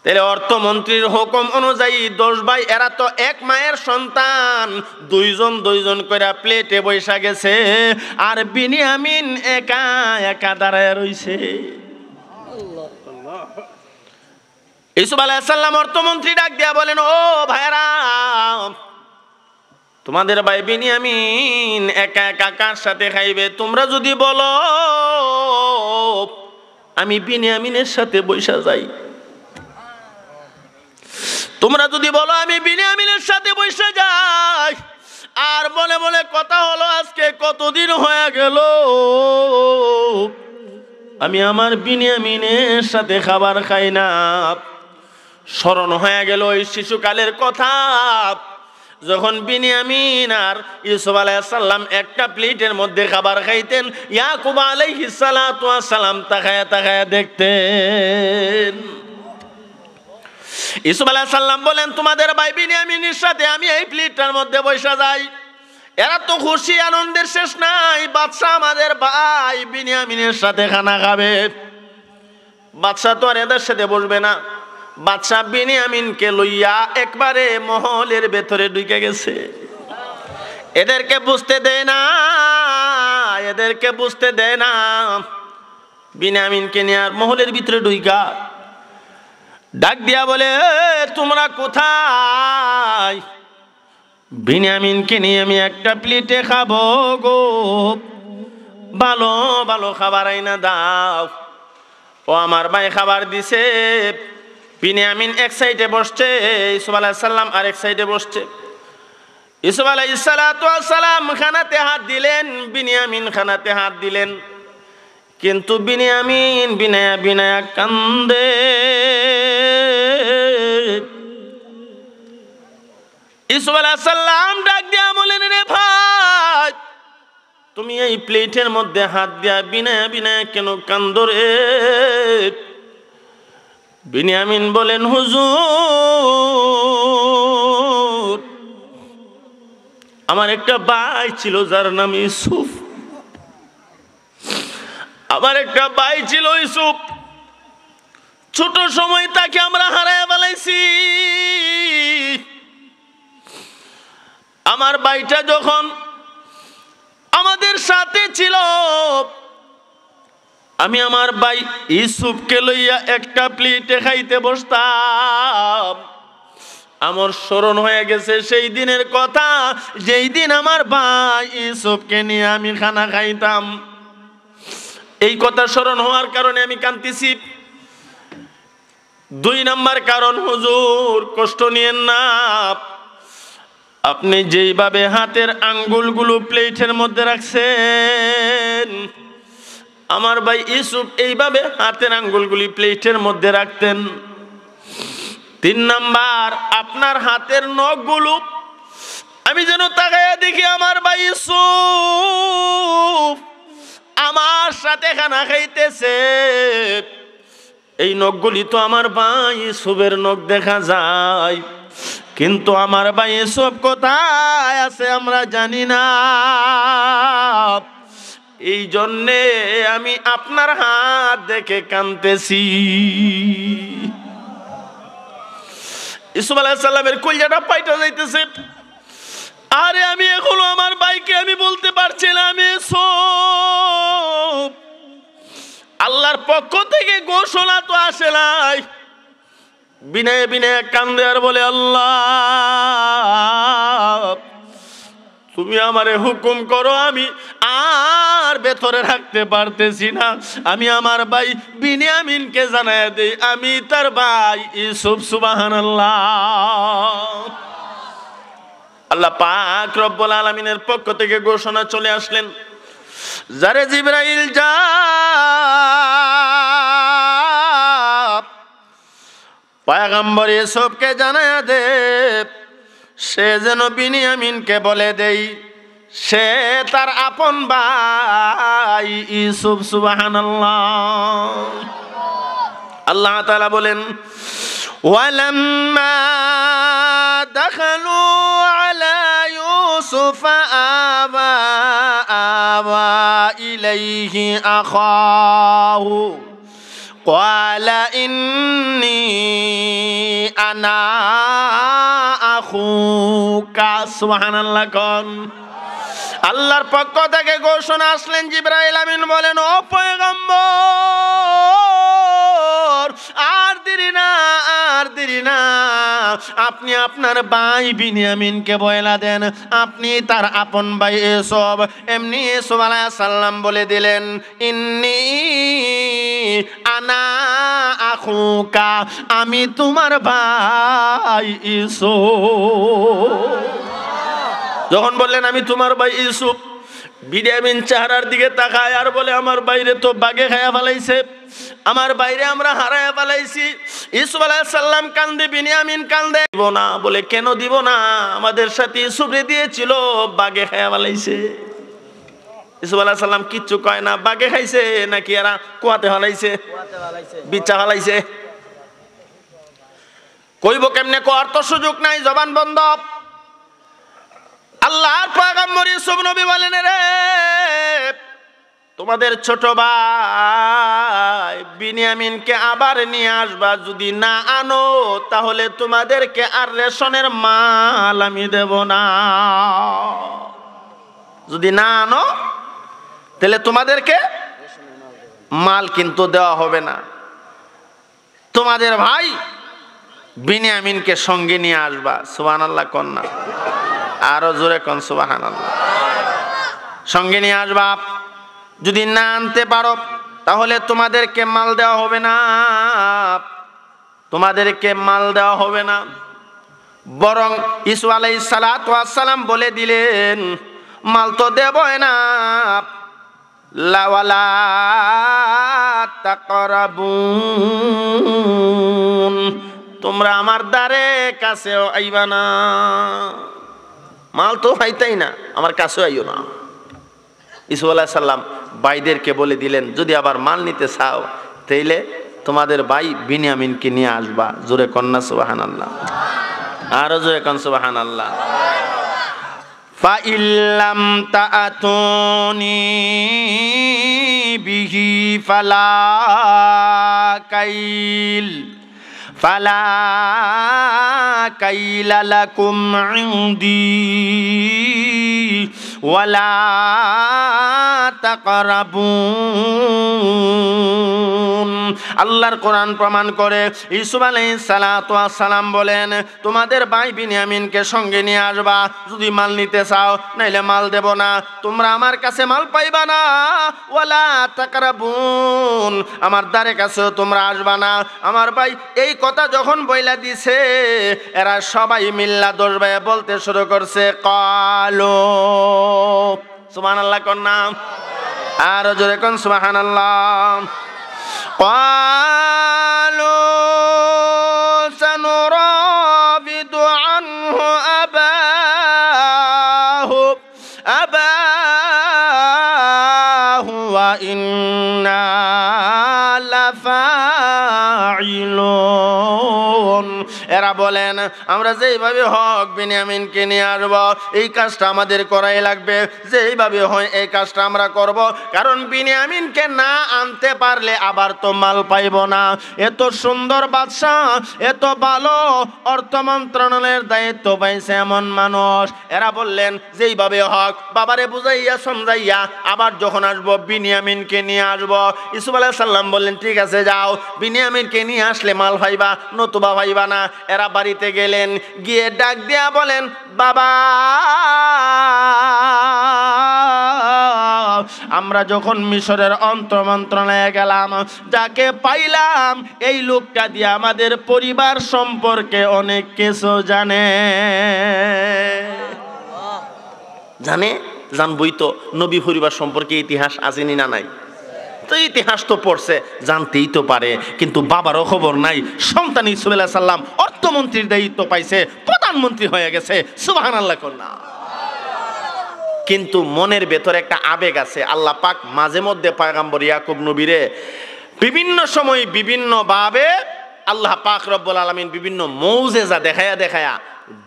তাহলে অর্থমন্ত্রীর হুকুম অনুযায়ী 10 ভাই, এরা তো এক মায়ের সন্তান, 2 জন করে প্লেটে বৈশা গেছে, আর বিনিয়ামিন একা একা দাঁড়ায় রইছে। ইউসুফ আলাইহিস সালাম অর্থমন্ত্রী ডাক দিয়া বলেন, ও ভাইরা, তোমাদের ভাই বিনিয়ামিন একা একা কার সাথে খাইবে? তোমরা যদি বলো আমি বিনিয়ামিনের সাথে বৈশা যাই, তোমরা যদি বলো আমি বিনিয়ামিনের সাথে বৈশা যাই, আর মনে মনে কথা হলো আজকে কতদিন হয়ে গেল আমি আমার বিনিয়ামিনের সাথে খাবার খাই না। স্মরণ হয়ে গেল ওই শিশুকালের কথা, যখন বিনিয়ামিন আর ইউসুফ আলাইহিস সালাম একটা প্লেটের মধ্যে খাবার খাইতেন, ইয়াকুব আলাইহিস সালাতু ওয়াস সালাম তাকায়া তাকায়া দেখতেন। ইউসুফ আলাইহিস সালাম বলেন, তোমাদের ভাই বিনিয়ামিনের সাথে আমি এই প্লেটটার মধ্যে বসা যাই। এরা তো খুশি, আনন্দের শেষ নাই। বাদশা আমাদের ভাই বিনিয়ামিনের সাথে খানা খাবে। বাদশা তো আর এদের সাথে বসবে না। বাদশা বিনিয়ামিনকে লইয়া একবারে মহলের ভেতরে ঢুকে গেছে। এদেরকে বুঝতে দেয় না, এদেরকে বুঝতে দেয় না। বিনিয়ামিনকে নিয়ে আর মহলের ভিতরে ঢুকা ডাক দিয়া বলে, তোমরা কোথায়? বিনিয়ামিনকে নিয়ে আমি একটা প্লেটে খাবো গো, ভালো ভালো খাবার আইনা দাও। ও আমার ভাই খাবার দিছে। বিনিয়ামিন এক সাইডে বসছে, ইউসুফ আলাইহিস সালাম আর এক সাইডে বসছে। ইউসুফ আলাইহিস সালাম খানাতে হাত দিলেন, বিনিয়ামিন খানাতে হাত দিলেন, কিন্তু বিনিয়ামিন বিনায়া বিনায়া কান্দে। ইউসুফ আলাইহিস সালাম ডাক দিয়া বলেন, রে ভাই, তুমি এই প্লেটের মধ্যে হাত দিয়া বিনায়া বিনায়া কেন কান্দো রে? বিনিয়ামিন বলেন, হুজুর আমার একটা ভাই ছিল যার নাম ইউসুফ। আমার একটা ভাই ছিল ইউসুফ। ছোট সময় তাকে আমরা হারায় ফেলাইছি। আমার ভাইটা যখন আমাদের সাথে ছিল, আমি আমার ভাই ইউসুফকে লইয়া একটা প্লেটে খাইতে বসতাম। আমার স্মরণ হয়ে গেছে সেই দিনের কথা, যেই দিন আমার ভাই ইউসুফকে নিয়ে আমি খানা খাইতাম। এই কথা স্মরণ হওয়ার কারণে আমি কাঁদতেছি। 2 নাম্বার কারণ, হুজুর কষ্ট নিয়েন না, আপনি যেইভাবে হাতের আঙ্গুলগুলো প্লেটের মধ্যে রাখছেন, আমার ভাই ইউসুফ এইভাবে হাতের আঙ্গুলগুলি প্লেটের মধ্যে রাখতেন। 3 নাম্বার, আপনার হাতের নখগুলো আমি যেন তাকায়া দেখি আমার ভাই ইউসুফ আমার সাথে খানা খাইতেছে। এই নখগুলি তো আমার ভাই ইউসুফের নখ দেখা যায়, কিন্তু আমার ভাই ইউসুফ কোথায় আছে আমরা জানি না। এই জন্যে আমি আপনার হাত দেখে কাঁদতেছি। ইউসুফ আলাইহিস সালামের কলিজাটা পাইটা যাইতেছে। আরে আমি এখনো আমার ভাইকে আমি বলতে পারছিলাম, ইউসুফ আল্লাহর পক্ষ থেকে ঘোষণা তো আসে নাই। বিনয়ে বিনয়ে কান্দে আর বলে, আল্লাহ তুমি আমারে হুকুম করো, আমি আর ভেতরে রাখতে পারতেছি না। আমি আমার ভাই বিনিয়ামিনকে জানায় দেই আমি তার ভাই ইউসুফ। সুবহানাল্লাহ। আল্লাহ পাক রব্বুল আলামিনের পক্ষ থেকে ঘোষণা চলে আসলেন, যারে জিবরাইল যা পয়গম্বর ইউসুফকে জানায় দে, সে যেন বিনিয়ামিনকে বলে দেই সে তার আপন ভাই ইউসুফ। সুবহানাল্লাহ। আল্লাহ তাআলা বলেন, ওয়ালাম্মা দাখালু আলা ইউসুফ আওয়া ইলাইহি আখাহু ক্বালা ইন্নী আনা আখুকা। সুবহানাল্লাহ। কোন আল্লাহর পক্ষ থেকে ঘোষণা আসলেন, জিবরাইল আমিন বলেন, ও পয়গম্বর আর দেরি না, আর দেরি না, আপনি আপনার ভাই বিনিয়ামিনকে বয়লা দেন আপনি তার আপন ভাই ইউসুফ। এমনি ইউসুফ আলাইহিস সালাম বলে দিলেন, ইন্নী আনা আখুকা, আমি তোমার ভাই ইউসুফ। যখন বললেন আমি তোমার ভাই ইউসুফ, বিনিয়ামিন চেহারার দিকে তাকায় আর বলে, আমার বাইরে তো বাগে খায়া ফেলাইছে, আমার বাইরে আমরা হারায়া ফেলাইছি। ইউসুফ আলাইহিস সালাম কান্দে, বিনিয়ামিন কান্দে। দিব না বলে, কেন দিব না? আমাদের সাথে ইউসুফরে দিয়েছিল, বাগে খায়া ফেলাইছে। ইউসুফ আলাইহিস সালাম কিচ্ছু কয় না। বাগে খাইছে নাকি এরা কুয়াতে ফেলাইছে, বিচ্চা ফেলাইছে? কইব কেমনে, কোয়ার তো সুযোগ নাই, জবান বন্ধ। আল্লাহর পয়গম্বর ইউসুফ নবী বলেন, রে তোমাদের ছোট ভাই বিনিয়ামিনকে আবার নিয়ে আসবা, যদি না আনো তাহলে তোমাদেরকে আর রেশনের মাল আমি দেব না। যদি না আনো তাহলে তোমাদেরকে মাল কিন্তু দেওয়া হবে না। তোমাদের ভাই বিনিয়ামিনকে সঙ্গে নিয়ে আসবা। সুবহানাল্লাহ। কন্যা আরো জোরে কোন সুবহানাল্লাহ। সঙ্গে নিয়ে আসবা, যদি না আনতে পারো তাহলে তোমাদেরকে মাল দেওয়া হবে না, তোমাদেরকে মাল দেওয়া হবে না। বরং ইউসুফ আলাইহিস সালাতু ওয়াস সালাম বলে দিলেন, মাল তো দেবই না, লা ওয়ালা তাকরাবুন, তোমরা আমার দ্বারে কাছেও আইবা না। মাল তো পাইতাই না, আমার কাছেও আইও না। ইউসুফ আলাইহিস সালাম ভাইদেরকে বলে দিলেন, যদি আবার মাল নিতে চাও তাইলে তোমাদের ভাই বিনিয়ামিনকে নিয়ে আসবা। জোরে কন্যা সুবহানাল্লাহ। আরো জোরে কোন সুবহানাল্লাহ। ফাইল্লাম তাআতুনি বিহি ফালা কাইলা লাকুম ইনদি ওয়ালা তাকরাবুন। আল্লাহর কোরআন প্রমাণ করে ইউসুফ আলাইহিস সালাতু ওয়াস সালাম বলেন, তোমাদের ভাই বিনিয়ামিনকে সঙ্গে নিয়ে আসবা যদি মাল নিতে চাও, নাইলে মাল দেব না। তোমরা আমার কাছে মাল পাইবা না। ওয়ালা তাকরাবুন, আমার দ্বারে কাছেও তোমরা আসবা না। আমার ভাই এই কথা যখন বইলা দিছে, এরা সবাই মিল্লা দোষ ভাই বলতে শুরু করছে, কালো সুবহানাল্লাহ কোন নাম, আর জোরে কোন সুবহানাল্লাহ। কালো সানুরাবিদু আনহু আবাহু ওয়া ইন্না লাফাইলুন। এরা বলেন, আমরা যেইভাবে হক বিনিয়ামিনকে নিয়ে আসবো এই কাজটা আমাদের করাই লাগবে, যেইভাবে হয় এই কাজটা আমরা করব, কারণ বিনিয়ামিনকে না আনতে পারলে আবার তো মাল পাইব না। এত সুন্দর বাদশা, এত ভালো অর্থ মন্ত্রণালয়ের দায়িত্ব পাইছে এমন মানুষ। এরা বললেন যেইভাবে হক বাবারে বুঝাইয়া সমঝাইয়া আবার যখন আসবো বিনিয়ামিনকে নিয়ে আসবো। ইউসুফ আলাইহিস সালাম বললেন, ঠিক আছে যাও, বিনিয়ামিনকে নিয়ে আসলে মাল পাইবা, নতুবা পাইবা না। এরা বাড়িতে গেলেন, গিয়ে ডাক দিয়া বলেন, বাবা আমরা যখন মিশরের অন্তর্মন্ত্রণালয়ে গেলাম, যাকে পাইলাম এই লোকটা দিয়ে আমাদের পরিবার সম্পর্কে অনেক কিছু জানে। জানবই তো, নবী পরিবার সম্পর্কে ইতিহাস আসেনি না নাই? তো ইতিহাস তো পড়ছে, জানতেই তো পারে, কিন্তু বাবারও খবর নাই। সন্তান ইউসুফ আলাইহিস সালাম অর্থমন্ত্রীর দায়িত্ব পাইছে, প্রধানমন্ত্রী হয়ে গেছে। সুবহানাল্লাহ কন্যা। কিন্তু মনের ভেতরে একটা আবেগ আছে। আল্লাহ পাক মাঝে মধ্যে পয়গম্বর ইয়াকুব নবীরে বিভিন্ন সময় বিভিন্ন ভাবে আল্লাহ পাক রব্বুল আলামিন বিভিন্ন মৌজেজা দেখায়া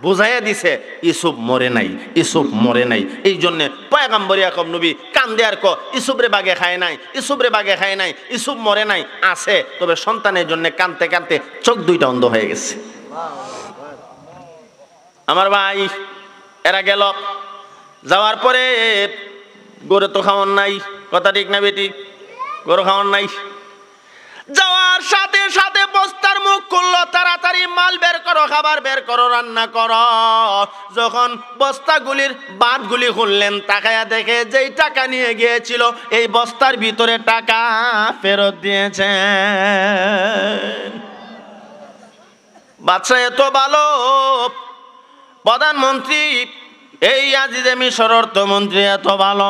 বুঝাইয়া দিছে, ইউসুফ মরে নাই, ইউসুফ মরে নাই। এই জন্য পয়গম্বর ইয়াকুব নবী কান্দে আর ইউসুফ রে বাগে খায় নাই, ইউসুফ রে বাগে খায় নাই, ইউসুফ মরে নাই, আছে। তবে সন্তানের জন্য কাঁদতে কাঁদতে চোখ দুইটা অন্ধ হয়ে গেছে। আমার ভাই এরা গেল, যাওয়ার পরে গরু তো খাওয়ান নাই, কথা ঠিক না বেটি? গরু খাওয়ান নাই। যাওয়ার সাথে সাথে বস্তার মুখ খুললো, তাড়াতাড়ি মাল বের করো, খাবার বের করো, রান্না করো। যখন বস্তাগুলির বাঁধগুলি খুললেন, তাকায়া দেখে যেই টাকা নিয়ে গিয়েছিল এই বস্তার ভিতরে টাকা ফেরত দিয়েছে। বাদশা এত ভালো, প্রধানমন্ত্রী এই আজিজে মিশর অর্থমন্ত্রী এত ভালো,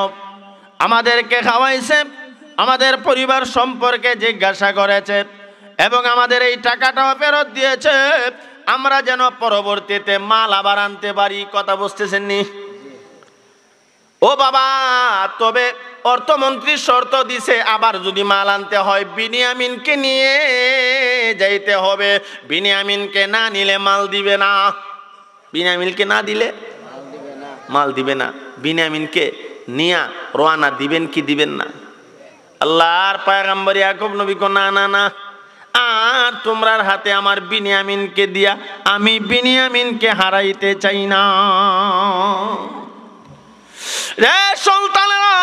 আমাদেরকে খাওয়াইছে, আমাদের পরিবার সম্পর্কে জিজ্ঞাসা করেছে এবং আমাদের এই টাকাটাও ফেরত দিয়েছে, আমরা যেন পরবর্তীতে মাল আবার আনতে পারি। কথা বুঝতেছেন নি? ও বাবা, তবে অর্থমন্ত্রী শর্ত দিছে, আবার যদি মাল আনতে হয় বিনিয়ামিনকে নিয়ে যাইতে হবে। বিনিয়ামিনকে না নিলে মাল দিবে না। বিনিয়ামিনকে না দিলে মাল দিবে না। বিনিয়ামিনকে নিয়া রওনা দিবেন কি দিবেন না? আল্লাহর পয়গম্বর ইয়াকুব নবী কো, না না না, আর তোমরার হাতে আমার বিনিয়ামিনকে দিয়া আমি বিনিয়ামিনকে হারাইতে চাই না। রে সুলতানেরা,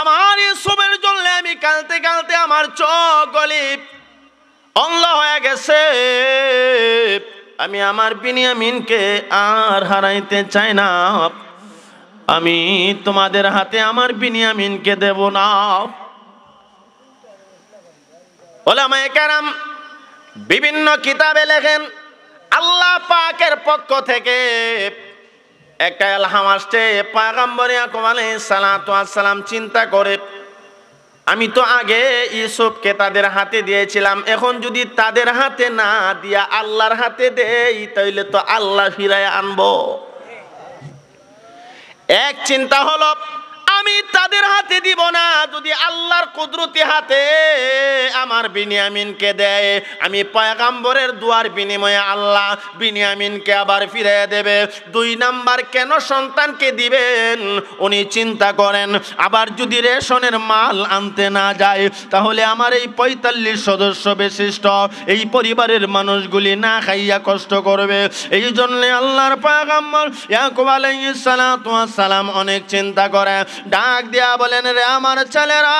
আমার ইউসুফের জন্য আমি কাঁদতে কাঁদতে আমার চোখ গলি অন্ধ হয়ে গেছে। আমি আমার বিনিয়ামিনকে আর হারাইতে চাই না। আমি তোমাদের হাতে আমার বিনিয়ামিনকে দেব না। উলামায়ে কেরাম বিভিন্ন কিতাবে লেখেন, আল্লাহ পাকের পক্ষ থেকে একটা ইলহাম আসছে। পয়গম্বর ইয়াকুব আলাইহিস সালাতু ওয়াস সালাম চিন্তা করে, আমি তো আগে ইউসুফকে তাদের হাতে দিয়েছিলাম, এখন যদি তাদের হাতে না দিয়া আল্লাহর হাতে দেই তাইলে তো আল্লাহ ফিরায় আনবো। এক চিন্তা হলো, আমি তাদের হাতে দিব না, যদি আল্লাহর কুদরতি হাতে আমার বিনিয়ামিনকে দেয়, আমি পয়গম্বরের দুয়ার বিনিময়ে আল্লাহ বিনিয়ামিনকে আবার ফিরিয়ে দেবে। 2 নাম্বার, কেন সন্তানকে দিবেন উনি চিন্তা করেন, আবার যদি রেশনের মাল আনতে না যায় তাহলে আমার এই 45 সদস্য বিশিষ্ট এই পরিবারের মানুষগুলি না খাইয়া কষ্ট করবে। এই জন্য আল্লাহর পয়গম্বর ইয়াকুব আলাইহিস সালাতু ওয়াস সালাম অনেক চিন্তা করে ডাক দিয়া বলেন, রে আমার ছেলেরা,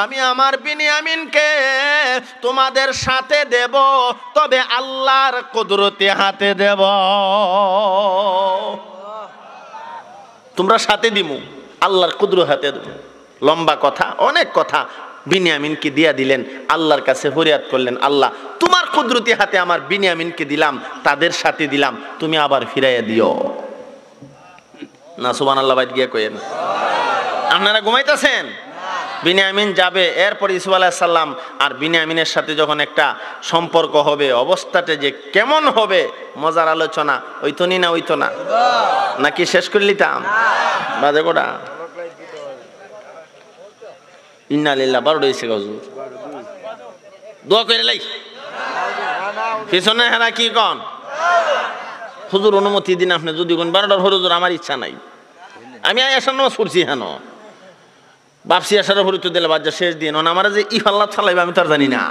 আমি আমার বিনিয়ামিনকে তোমাদের সাথে দেব, তবে আল্লাহর কুদরতি হাতে দেব। তোমরা সাথে দিমু, আল্লাহর কুদরত হাতে দেব। লম্বা কথা, অনেক কথা। বিনিয়ামিনকে দিয়া দিলেন, আল্লাহর কাছে ফরিয়াদ করলেন, আল্লাহ তোমার কুদরতি হাতে আমার বিনিয়ামিনকে দিলাম, তাদের সাথে দিলাম, তুমি আবার ফিরাইয়া দিও না। সুবহানাল্লাহ বাইত গিয়া কইেন। আপনারা ঘুমাইতেছেন? বিনিয়ামিন যাবে, এরপর ইউসুফ আলাইহিস সালাম আর বিনিয়ামিনের সাথে যখন একটা সম্পর্ক হবে, অবস্থাটা যে কেমন হবে, মজার আলোচনা। ওইতনি না ওইতো না, নাকি শেষ করে লিতাম? বাজে কোটা ইন্না লিল্লাহ 12 হইছে হুজুর, দোয়া করে লাই পিছনে হেরা কি কন হুজুর অনুমতি দিন আপনি, যদি কোন 12টার হুজুর আমার ইচ্ছা নাই, আমি আয়াসার নামাজ পড়ছি হেন বাপসি আসার হরি তো দিলে বাজ্যা শেষ দিন আমার যে ইফাল্লা চালাইবে আমি তার জানি না।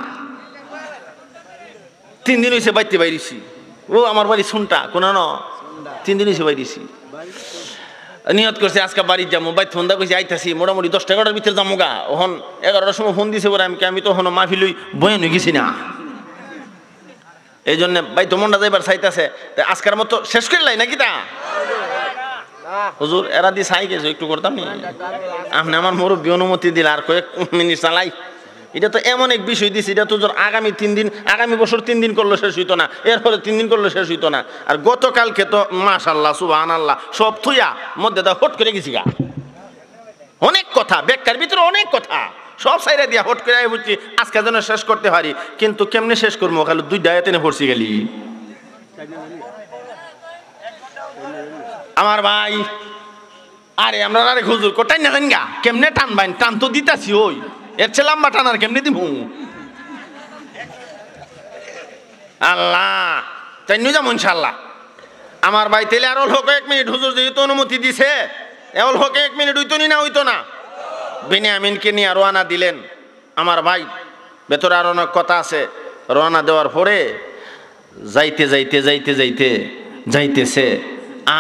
3 দিন হয়েছে বাইতে বাইরেছি, ও আমার বাড়ি শুনটা কোন 3 দিন হয়েছে বাইরেছি, নিয়ত করছে আজকে বাড়ি যাবো, বাইত ফোন দা কইছি আইতাছি, মোটামুটি 10-11টার ভিতরে যাবো গা। ওখান 11টার সময় ফোন দিছে বলে আমি তো ওখানে মাহফিলই বয়ান হয়ে গেছি না, এই জন্য বাইত মনটা যাইবার চাইতেছে। আজকের মতো শেষ করে লাই নাকি তা হুজুর এরা দিয়ে চাই গেছে একটু করতাম নি, আপনি আমার মুরব্বী অনুমতি দিলে আর কয়েক মিনিট চালাই। এটা তো এমন এক বিষয় দিছি, এটা তো আগামী 3 দিন, আগামী বছর 3 দিন করলে শেষ হইতো না, এরপরে 3 দিন করলে শেষ হইতো না। আর গতকালকে তো মাশাআল্লাহ সুবহানাল্লাহ সব থুইয়া মধ্যে দা হট করে গেছি গা। অনেক কথা বেকার ভিতরে, অনেক কথা সব সাইরা দিয়া হট করে বুঝছি আজকে যেন শেষ করতে পারি, কিন্তু কেমনে শেষ করবো, খালি 2 ডায়াতে পড়ছি গেলি। আমার ভাই, আরে আমরা আরে হুজুর কোটাই না জানি গা, কেমনে টানবাইন, টান তো দিতাছি, ওই এর চেয়ে লম্বা টানার কেমনে দিব আল্লাহ, তাই নিয়ে যাবো ইনশাল্লাহ। আমার ভাই তেলে আর হোক 1 মিনিট, হুজুর যেহেতু অনুমতি দিছে এল হোক 1 মিনিট, হইতো নি না হইতো না। বিনিয়ামিনকে নিয়ে রওনা দিলেন। আমার ভাই ভেতরে আর অনেক কথা আছে। রওনা দেওয়ার পরে যাইতে যাইতে যাইতে যাইতে যাইতেছে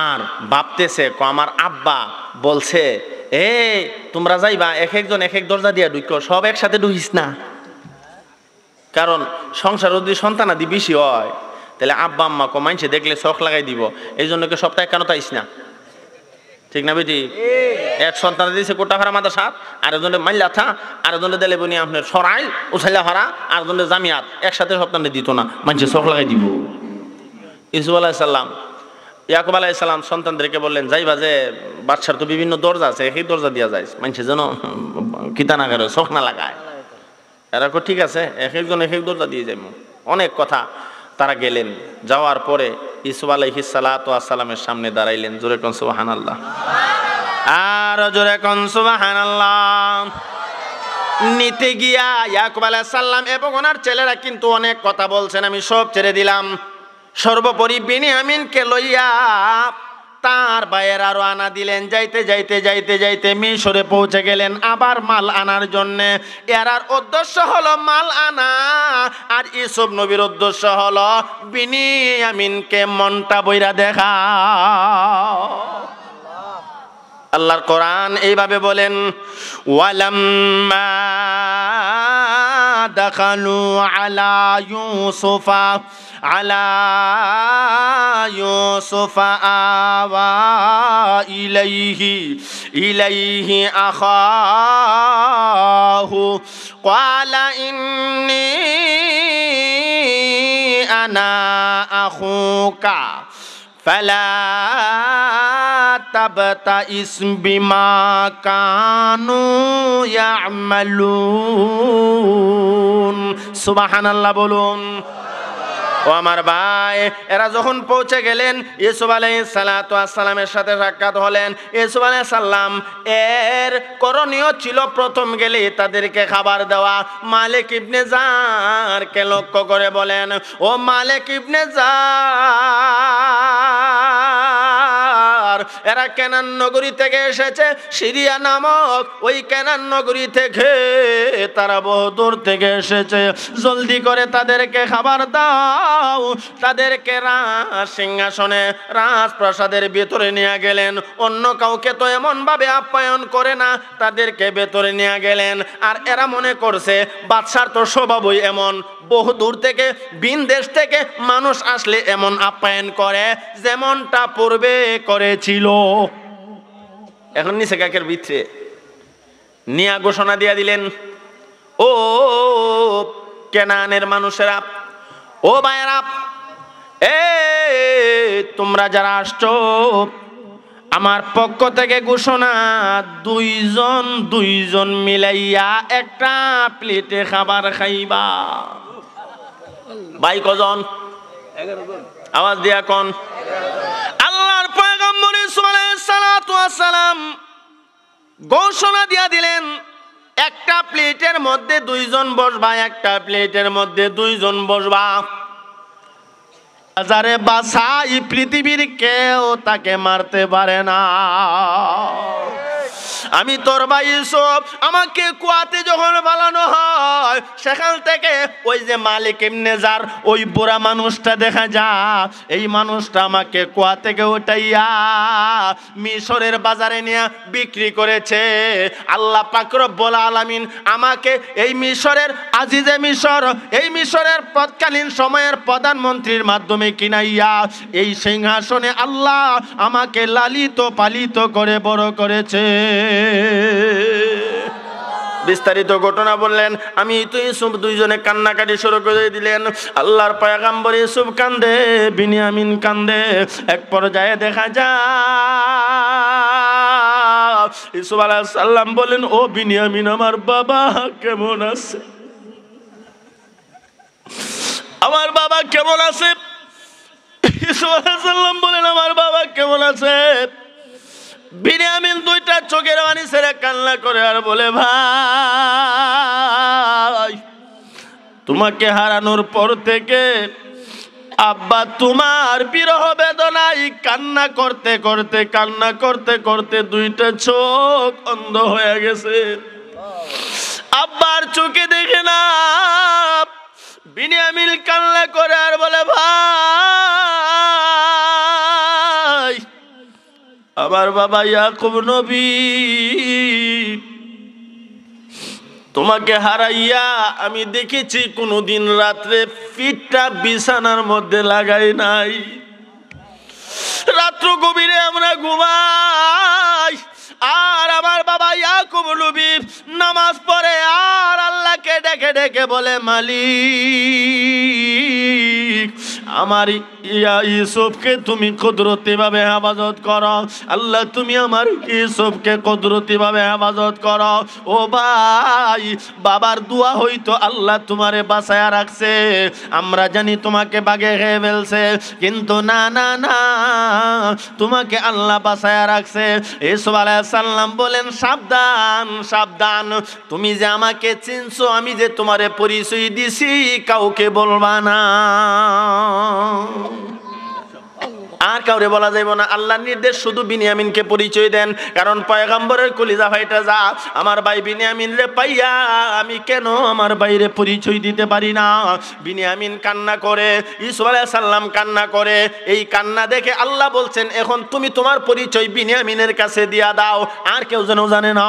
আর ভাবতেছে, আমার আব্বা বলছে এ তোমরা যাইবা এক একজন এক এক দরজা দিয়া ঢুকো, সব একসাথে ঢুকিস না, কারণ সংসার যদি সন্তানাদি বেশি হয় তাহলে আব্বা আম্মা মানুষে দেখলে শখ লাগাই দিব, এই জন্য কি সপ্তাহে কেন তাইস না, ঠিক না বেটি? এক সন্তান দিয়েছে কোটা ভাড়া মাথা সাত, আরেকজনে মাল্লা থা, আরেকজনে দিলে বনি আপনার সরাইল উছাইলা ভাড়া, আরেকজনে জামিয়াত, একসাথে সন্তানে দিত না, মানুষে শখ লাগাই দিব। ইউসুফ আলাইহিস সালাম ইয়াকুব আলাইহিস সালাম সন্তানদেরকে বললেন, যাইবা যে বাদশার তো বিভিন্ন দরজা আছে, এই দরজা দিয়া যায়, মানুষে যেন কিতা না করে, শখ না লাগায়। এরা ঠিক আছে, এক একজন এক এক দরজা দিয়ে যাইব। অনেক কথা। তারা গেলেন, যাওয়ার পরে ইউসুফ আলাইহিস সালাতু ওয়াস সালামের সামনে দাঁড়াইলেন। জোরে কোন সুবহানাল্লাহ, আর জোরে কোন সুবহানাল্লাহ। নিতে গিয়া ইয়াকুব আলাইহিস সালাম এবং ওনার ছেলেরা কিন্তু অনেক কথা বলছেন, আমি সব ছেড়ে দিলাম। সর্বোপরি বিনিয়ামিনকে লইয়া তার ভাইয়েরা রওনা দিলেন। যাইতে যাইতে যাইতে যাইতে মিশরে পৌঁছে গেলেন আবার মাল আনার জন্য। এরার উদ্দেশ্য হলো মাল আনা, আর ইউসুফ নবীর উদ্দেশ্য হলো বিনিয়ামিনকে মনটা বইরা দেখা। আল্লাহর কোরআন এইভাবে বলেন, ওয়ালাম্মা দাখালু আলা ইউসুফা আওয়া ইলাইহি আখাহু ক্বালা ইন্নী আনা আখুকা ফালা তাবতাইস বিমা কানু ইয়ামালুন। সুবহানাল্লাহ বলুন। ও আমার ভাই, এরা যখন পৌঁছে গেলেন ইউসুফ আলাইহিস সালাতু ওয়াস সালামের সাথে সাক্ষাৎ হলেন। ইউসুফ আলাইহিস সালাম এর করণীয় ছিল প্রথম গেলে তাদেরকে খাবার দেওয়া। মালিক ইবনে জারকে লক্ষ্য করে বলেন, ও মালিক ইবনে জার, এরা কেনান নগরী থেকে এসেছে, সিরিয়া নামক ওই কেনান নগরী থেকে তারা বহু দূর থেকে এসেছে, জলদি করে তাদেরকে খাবার দাও। তাদেরকে রাজ সিংহাসনে রাজপ্রাসাদের ভেতরে নিয়ে গেলেন। অন্য কাউকে তো এমন ভাবে আপ্যায়ন করে না, তাদেরকে ভেতরে নিয়ে গেলেন। আর এরা মনে করছে বাদশার তো স্বভাবই এমন, বহু দূর থেকে ভিন দেশ থেকে মানুষ আসলে এমন আপ্যায়ন করে যেমনটা পূর্বে করেছিল। এখন নিচে কাকের ভিতরে নিয়া ঘোষণা দিয়া দিলেন, ও কেনানের মানুষেরা, ও ভাইয়েরা, এ তোমরা যারা আসছো, আমার পক্ষ থেকে ঘোষণা, দুইজন মিলাইয়া একটা প্লেটে খাবার খাইবা। ভাই কজন? আওয়াজ দিয়া কোন? আল্লাহর পয়গম্বর ইউসুফ আলাইহিস সালাতু ওয়াস সালাম ঘোষণা দিয়া দিলেন, একটা প্লেটের মধ্যে দুইজন বসবা, একটা প্লেটের মধ্যে দুইজন বসবা। হাজারে বাসা এই পৃথিবীর কেউ তাকে মারতে পারে না। আমি তোর ভাই ইউসুফ, আমাকে কুয়াতে যখন বানানো হয়, সেখান থেকে ওই যে মালিক ইবনে জার, ওই বুড়া মানুষটা দেখা যায়, এই মানুষটা আমাকে কুয়া থেকে উঠাইয়া মিশরের বাজারে নিয়ে বিক্রি করেছে। আল্লাহ পাক রব্বুল আলামিন আমাকে এই মিশরের আজিজে মিশর, এই মিশরের তৎকালীন সময়ের প্রধানমন্ত্রীর মাধ্যমে কিনাইয়া এই সিংহাসনে আল্লাহ আমাকে লালিত পালিত করে বড় করেছে। বিস্তারিত ঘটনা বললেন। আমি তো ইউসুফ দুইজনে কান্নাকাটি শুরু করে দিলেন। আল্লাহর পয়গম্বর ইউসুফ কান্দে, বিনিয়ামিন কান্দে। এক পর্যায়ে দেখা যায় ইউসুফ আলাইহিস সালাম বলেন, ও বিনিয়ামিন, আমার বাবা কেমন আছে? আমার বাবা কেমন আছে? ইউসুফ আলাইহিস সালাম বলেন, আমার বাবা কেমন আছে? বিনিয়ামিন দুইটা চোখের পানি ছেড়ে কান্না করে আর বলে, ভাই, তোমাকে হারানোর পর থেকে আব্বা তোমার বিরহ বেদনায় কান্না করতে করতে দুইটা চোখ অন্ধ হয়ে গেছে। আব্বার চোখে দেখে না। বিনিয়ামিন কান্না করে আর বলে, ভাই, আমার বাবা ইয়াকুব নবী তোমাকে হারাইয়া আমি দেখেছি কোনদিন রাত্রে পিঠটা বিছানার মধ্যে লাগাই নাই। রাত্র গভীরে আমরা ঘুমাই, আর আমার বাবা ইয়াকুব নবী নামাজ পড়ে আর আল্লাহকে ডেকে ডেকে বলে, মালিক, আমার ইউসুফকে তুমি কুদরতি ভাবে হেফাজত করো। আল্লাহ, তুমি আমার ইউসুফকে কুদরতি ভাবে হেফাজত করো। ও ভাই, বাবার দোয়া হইতো আল্লাহ তোমারে বাঁচায়া রাখছে। আমরা জানি তোমাকে বাগে খেয়ে ফেলছে, কিন্তু না না না, তোমাকে আল্লাহ বাঁচায়া রাখছে। ইউসুফ আলাইহিস সালাম বলেন, সাবধান সাবধান, তুমি যে আমাকে চিনছো, আমি যে তোমারে পরিচয় দিছি, কাউকে বলবা না, আর কাউরে বলা যাইব না। আল্লাহর নির্দেশ, শুধু বিনিয়ামিনকে পরিচয় দেন, কারণ পয়গম্বরের কলিজা ভাইটা যা, আমার ভাই বিনিয়ামিন রে পাইয়া আমি কেন আমার ভাইরে পরিচয় দিতে পারি না? বিনিয়ামিন কান্না করে, ইউসুফ আলাইহিস সালাম কান্না করে। এই কান্না দেখে আল্লাহ বলছেন, এখন তুমি তোমার পরিচয় বিনিয়ামিনের কাছে দিয়া দাও, আর কেউ যেন জানে না।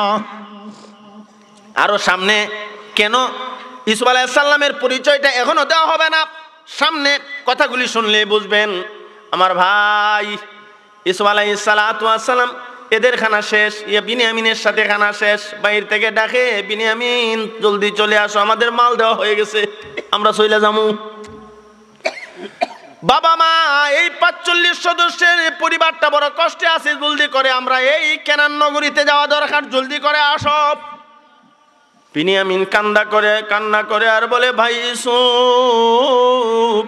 আরো সামনে কেন ইউসুফ আলাইহিস সালামের পরিচয়টা এখনো দেওয়া হবে না, সামনে কথাগুলি শুনলে বুঝবেন। আমার ভাই ইউসুফ আলাইহিস সালাতু ওয়াস সালাম এদের খানা শেষ, বিনিয়ামিনের সাথে খানা শেষ। বাইরে থেকে ডাকে, বিনিয়ামিন জলদি চলে আসো, আমাদের মাল দেওয়া হয়ে গেছে, আমরা চলে যাবো। বাবা মা এই 45 সদস্যের পরিবারটা বড় কষ্টে আছে, জলদি করে আমরা এই কেনান নগরীতে যাওয়া দরকার, জলদি করে আসো। বিনিয়ামিন কান্না করে আর বলে, ভাই ইউসুফ,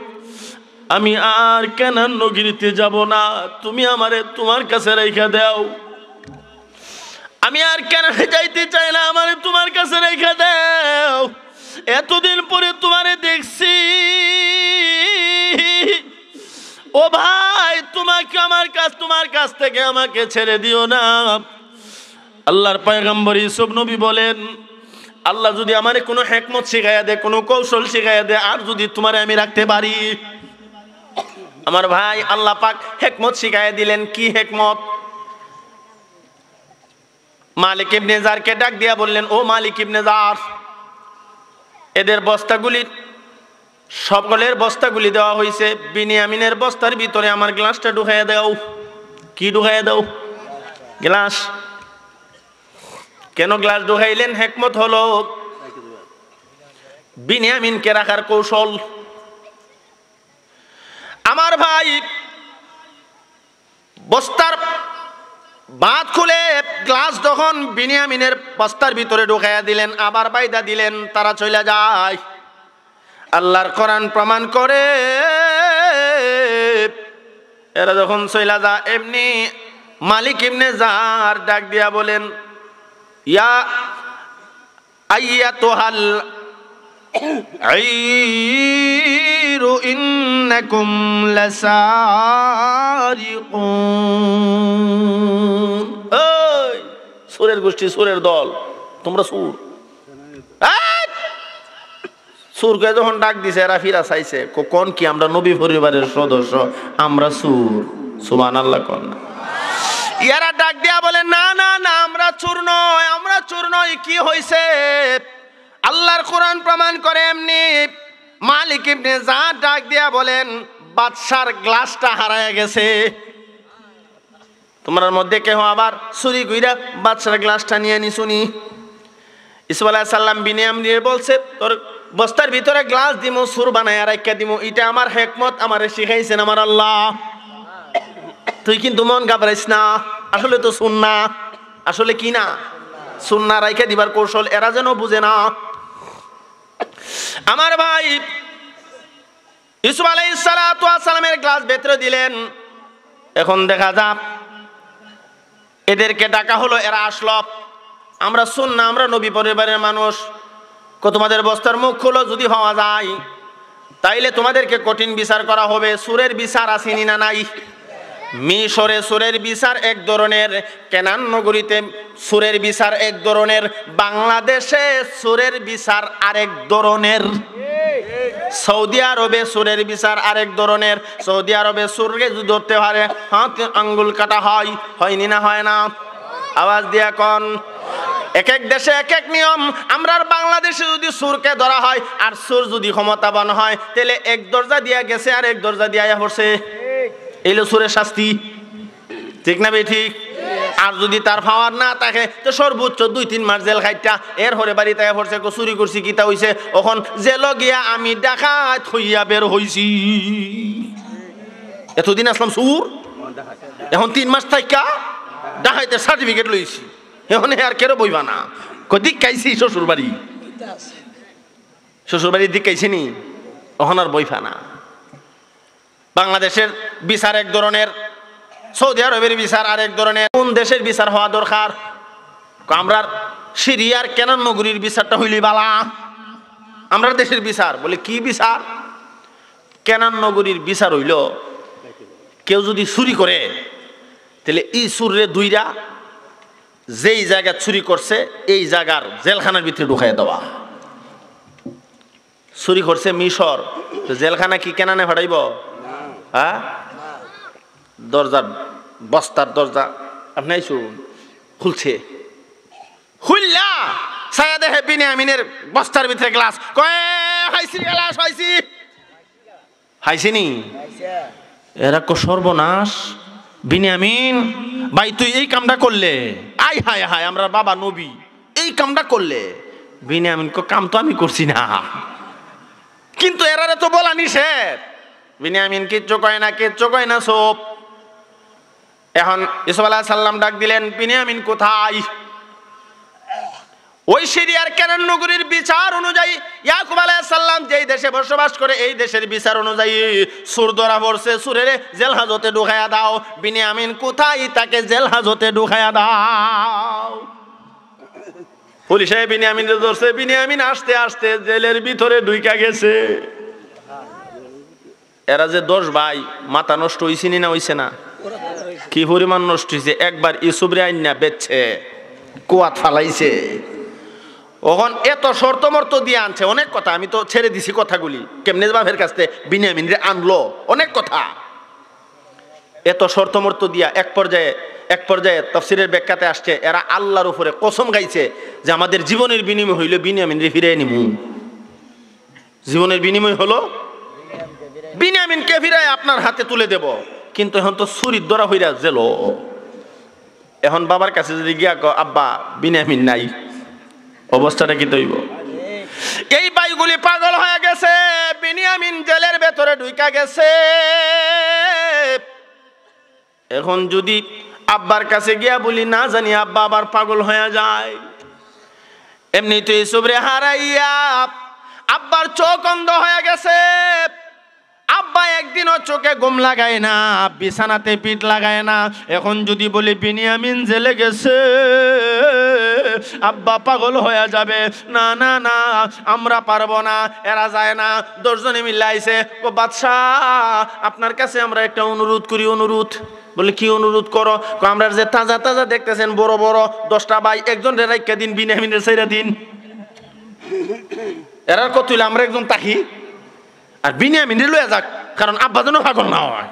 আমি আর কেনান নগরীতে যাব না, তুমি আমারে তোমার কাছে রেখে দাও। আমি আর কেনানে যাইতে চাই না, আমারে তোমার কাছে রেখে দাও। এতদিন পরে তোমারে দেখছি, ও ভাই তোমাকে তোমার কাছ থেকে আমাকে ছেড়ে দিও না। আল্লাহর পয়গম্বর ইউসুফ নবী বলেন, আল্লাহ যদি আমারে কোনো হিকমত শিখাইয়া দেয়, কোনো কৌশল শিখাইয়া দেয়, আর যদি তোমারে আমি রাখতে পারি। আমার ভাই আল্লাহ পাক হিকমত শিখাইয়া দিলেন। কি হিকমত? মালিক ইবনে জারকে ডাক দিয়া বললেন, ও মালিক ইবনে জার, এদের বস্তাগুলি, সকলের বস্তাগুলি দেওয়া হয়েছে, বিনিয়ামিনের বস্তার ভিতরে আমার গ্লাসটা ঢুকাইয়া দাও। কি ঢুকাইয়া দাও? গ্লাস। কেন গ্লাস ঢুকাইলেন? হিকমত হলো বিনিয়ামিনকে রাখার কৌশল। আমার ভাই বস্তার বাদ খুলে গ্লাস যখন বিনিয়ামিনের বস্তার ভিতরে ঢুকাইয়া দিলেন, আবার বাইদা দিলেন, তারা চলে যায়। আল্লাহর কোরআন প্রমাণ করে এরা যখন চলে যায়, এমনি মালিক ইবনে জার ডাক দিয়া বলেন, ইয়া আইয়াতুহাল আইরু ইন্নাকুম লাসারিকুন। ওই সুরের গোষ্ঠী, সুরের দল, তোমরা সুর। সুরকে যখন ডাক দিছে, এরা ফিরা চাইছে, কোন কি আমরা নবী পরিবারের সদস্য, আমরা সুর। সুবহানাল্লাহ কোন না। ইয়ারা ডাক দিয়া বলে, না না না, আমরা চোর নয়, আমরা চোর নয়। কি হইছে? আল্লাহর কোরআন প্রমাণ করে এমনি। মালিক ইবনে জার ডাক দিয়া বলেন, বাদশার গ্লাসটা হারায় গেছে। তোমার মধ্যে কেহ আবার চুরি কইরা বাদশার গ্লাসটা নিয়ে নিছুনি? ইউসুফ আলাইহিস সালাম বিনিয়ামিনের বলছে, তোর বস্তার ভিতরে গ্লাস দিমু, সুর বানায় রাইখা দিমু, এটা আমার হিকমত, আমারে শিখাইছেন আমার আল্লাহ। তুই কিন্তু মন ঘাবড়াইস না, আসলে তো সুন্নাহ। আসলে কি না? সুন্নাহ রাইখা দিবার কৌশল। এরা যেন বুঝে না। আমার ভাই ইউসুফ আলাইহিস সালাতু ওয়াস সালামের গ্লাস ভেতরে দিলেন। এখন দেখা যাক, এদেরকে ডাকা হলো, এরা আসলো। আমরা সুন্নাহ, আমরা নবী পরিবারের মানুষ। তোমাদের বস্তার মুখ খুলো, যদি হওয়া যায় তাইলে তোমাদেরকে কঠিন বিচার করা হবে। সুরের বিচার আসেনি না নাই? মিশরে সুরের বিচার এক ধরনের, কেনান নগরীতে সুরের বিচার এক ধরনের, বাংলাদেশে সুরের বিচার আরেক ধরনের, সৌদি আরবে সুরের বিচার আরেক ধরনের। সৌদি আরবে সুরকে যদি ধরতে পারে, হাত আঙ্গুল কাটা হয়, হয়নি না? হয় না? আওয়াজ দিয়া কোন। এক এক দেশে এক এক নিয়ম। আমরা বাংলাদেশে যদি সুরকে ধরা হয়, আর সুর যদি ক্ষমতাবান হয়, তাহলে এক দরজা দিয়া গেছে আর এক দরজা দিয়া পড়ছে। এইলো সুরের শাস্তি, ঠিক না? ঠিক। আর যদি তার পাওয়ার না থাকে, তো সর্বোচ্চ 2-3 মাস জেল খাইটা, এর হরে বাড়িতে পড়ছে, চুরি করছি, কিতা হইছে, এখন জেল গিয়া আমি ডাকাত হইয়া বের হইছি। এতদিন আসলাম সুর, এখন 3 মাস থাইকা ডাকাইতের সার্টিফিকেট লইছি, এখন আর কেউ বইবা না। দিক খাইছি শ্বশুর বাড়ি, শ্বশুর বাড়ির দিক খাইছি নি, এখন আর বইফা না। বাংলাদেশের বিচার এক ধরনের, সৌদি আরবের বিচার আরেক ধরনের। কোন দেশের বিচার হওয়া দরকার? আমরা সিরিয়ার কেনান নগরীর বিচারটা হইলি বালা। আমরা দেশের বিচার বলে কি বিচার? কেনান নগরীর বিচার হইল, কেউ যদি চুরি করে, তাহলে এই চুরে দুইরা যেই জায়গা চুরি করছে এই জায়গার জেলখানার ভিতরে ঢুকাই দেওয়া। চুরি করছে মিশর, তো জেলখানা কি কেনানে ফাটাইব? হ্যাঁ, দরজার বস্তার দরজা আপনি খুলছে, খুললা ছায়া দেখে বিনিয়ামিনের বস্তার ভিতরে গ্লাস। কয়ে খাইছি গ্লাস, খাইছি খাইছিনি। এরা সর্বনাশ। বিনিয়ামিন ভাই, তুই এই কামটা করলে, আয় হায় হায়, আমরা বাবা নবী এই কামটা করলে। বিনিয়ামিন কাম তো আমি করছি না, কিন্তু এরারে তো বলা নিষেধ। বিনিয়ামিন কিচ্ছু কয় না, কিচ্ছু কয় না, সব। এখন ইউসুফ আলাইহিস সালাম ডাক দিলেন, বিনিয়ামিন কোথায়? ওই সিরিয়ার কেনান নগরীর বিচার অনুযায়ী ইয়াকুব আলাইহিস সালাম যেই দেশে বসবাস করে এই দেশের বিচার অনুযায়ী সুর ধরা পড়ছে, সুরের জেল হাজতে ঢুকায়া দাও। বিনিয়ামিন কোথায়, তাকে জেল হাজতে ঢুকায়া দাও। পুলিশে বিনিয়ামিন ধরছে, বিনিয়ামিন আস্তে আস্তে জেলের ভিতরে ঢুকা গেছে। এরা যে 10 ভাই, মাথা নষ্ট হইছে না হইছে না? কি পরিমাণ নষ্ট হইছে! একবার ইউসুফরে আইনা বেচছে, কুয়াত ফালাইছে। ওখন এত শর্ত মর্ত দিয়ে আনছে, অনেক কথা। আমি তো ছেড়ে দিছি কথাগুলি, কেমনে বাপের কাছ থেকে বিনিয়ামিন রে আনলো, অনেক কথা। এত শর্ত মর্ত দিয়া এক পর্যায়ে তাফসীরের ব্যাখ্যাতে আসছে, এরা আল্লাহর উপরে কসম গাইছে যে আমাদের জীবনের বিনিময় হইল বিনিয়ামিন রে ফিরে নিমু। জীবনের বিনিময় হলো বিনিয়ামিনকে ফিরে আপনার হাতে তুলে দেব। কিন্তু এখন তো ছুরির ধরা হইরা জেল। এখন বাবার কাছে যদি গিয়া আব্বা বিনিয়ামিন নাই, অবস্থাটা কি তৈব? এই ভাইগুলি পাগল হয়ে গেছে, বিনিয়ামিন জেলের ভেতরে ঢুকা গেছে। এখন যদি আব্বার কাছে গিয়া বলি, না জানি আব্বা আবার পাগল হয়ে যায়। এমনি তো ইউসুফরে হারাইয়া আব্বার চোখ অন্ধ হয়ে গেছে। আব্বা একদিনও চোখে ঘুম লাগায় না, বিছানাতে পিঠ লাগায় না। এখন যদি বলি বিনিয়ামিন জেলে গেছে, আব্বা পাগল হয়ে যাবে। না না না, আমরা পারবো না, এরা যায় না। 10 জনে মিলে আইছে, ও বাদশাহ আপনার কাছে আমরা একটা অনুরোধ করি। অনুরোধ? বলে কি অনুরোধ করো? আমরা যে তাজা তাজা দেখতেছেন বড় বড় 10টা ভাই, একজন রাইখা দিন, বিনিয়ামিনের ছেড়ে দিন। এরা কত হইলে আমরা একজন তাকি, আর বিনিয়ামিন লইয়া যাক, কারণ আব্বা যেন পাগল না হয়।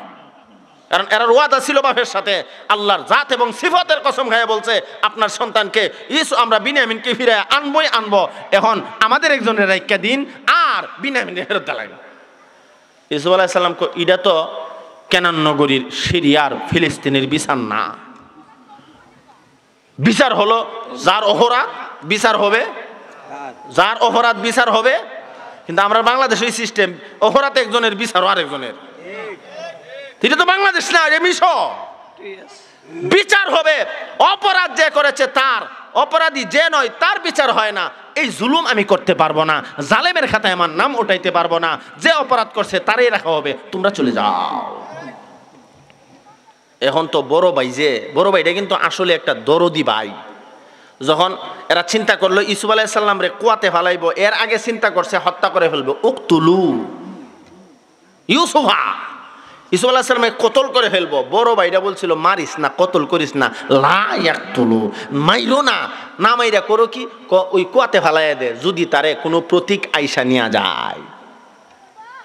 কারণ এরার ওয়াদা ছিল বাপের সাথে, আল্লাহর জাত এবং সিফাতের কসম খাইয়া বলছে আপনার সন্তানকে আমরা বিনিয়ামিনকে ফিরে আনবই আনবো। এখন আমাদের একজনের রাইখা দিন, আর বিনিয়ামিনের ফেরত লাগবে। ইউসুফ আলাইহিস সালাম কো, ইডা তো কেনান নগরীর সিরিয়ার ফিলিস্তিনের বিচার না। বিচার হলো যার অপরাধ বিচার হবে, যার অপরাধ বিচার হবে। কিন্তু আমরা বাংলাদেশের সিস্টেম, অপরাধ একজনের বিচার আরেকজনের। এটা তো বাংলাদেশ না, এ মিশর। বিচার হবে, অপরাধ যে করেছে তার, অপরাধী যে নয় তার বিচার হয় না। এই জুলুম আমি করতে পারবো না, জালেমের খাতায় আমার নাম উঠাইতে পারবো না। যে অপরাধ করছে তারই রাখা হবে, তোমরা চলে যাও। এখন তো বড় ভাইটা কিন্তু আসলে একটা দরদি ভাই। যখন এরা চিন্তা করলো ইউসুফ আলাইহিস সালাম রে কুয়াতে ফালাইবো, এর আগে চিন্তা করছে হত্যা করে ফেলবো। উকতুলু ইউসুফা, ইউসুফ আলাইহিস সালামকে কতল করে ফেলবো। বড় ভাইটা বলছিল মারিস না, কতল করিস না, লা ইয়াকতুলু, মাইরো না, না মাইরা করো কি, ওই কুয়াতে ফালাইয়া দে, যদি তারে কোনো প্রতীক আইসা নিয়ে যায়।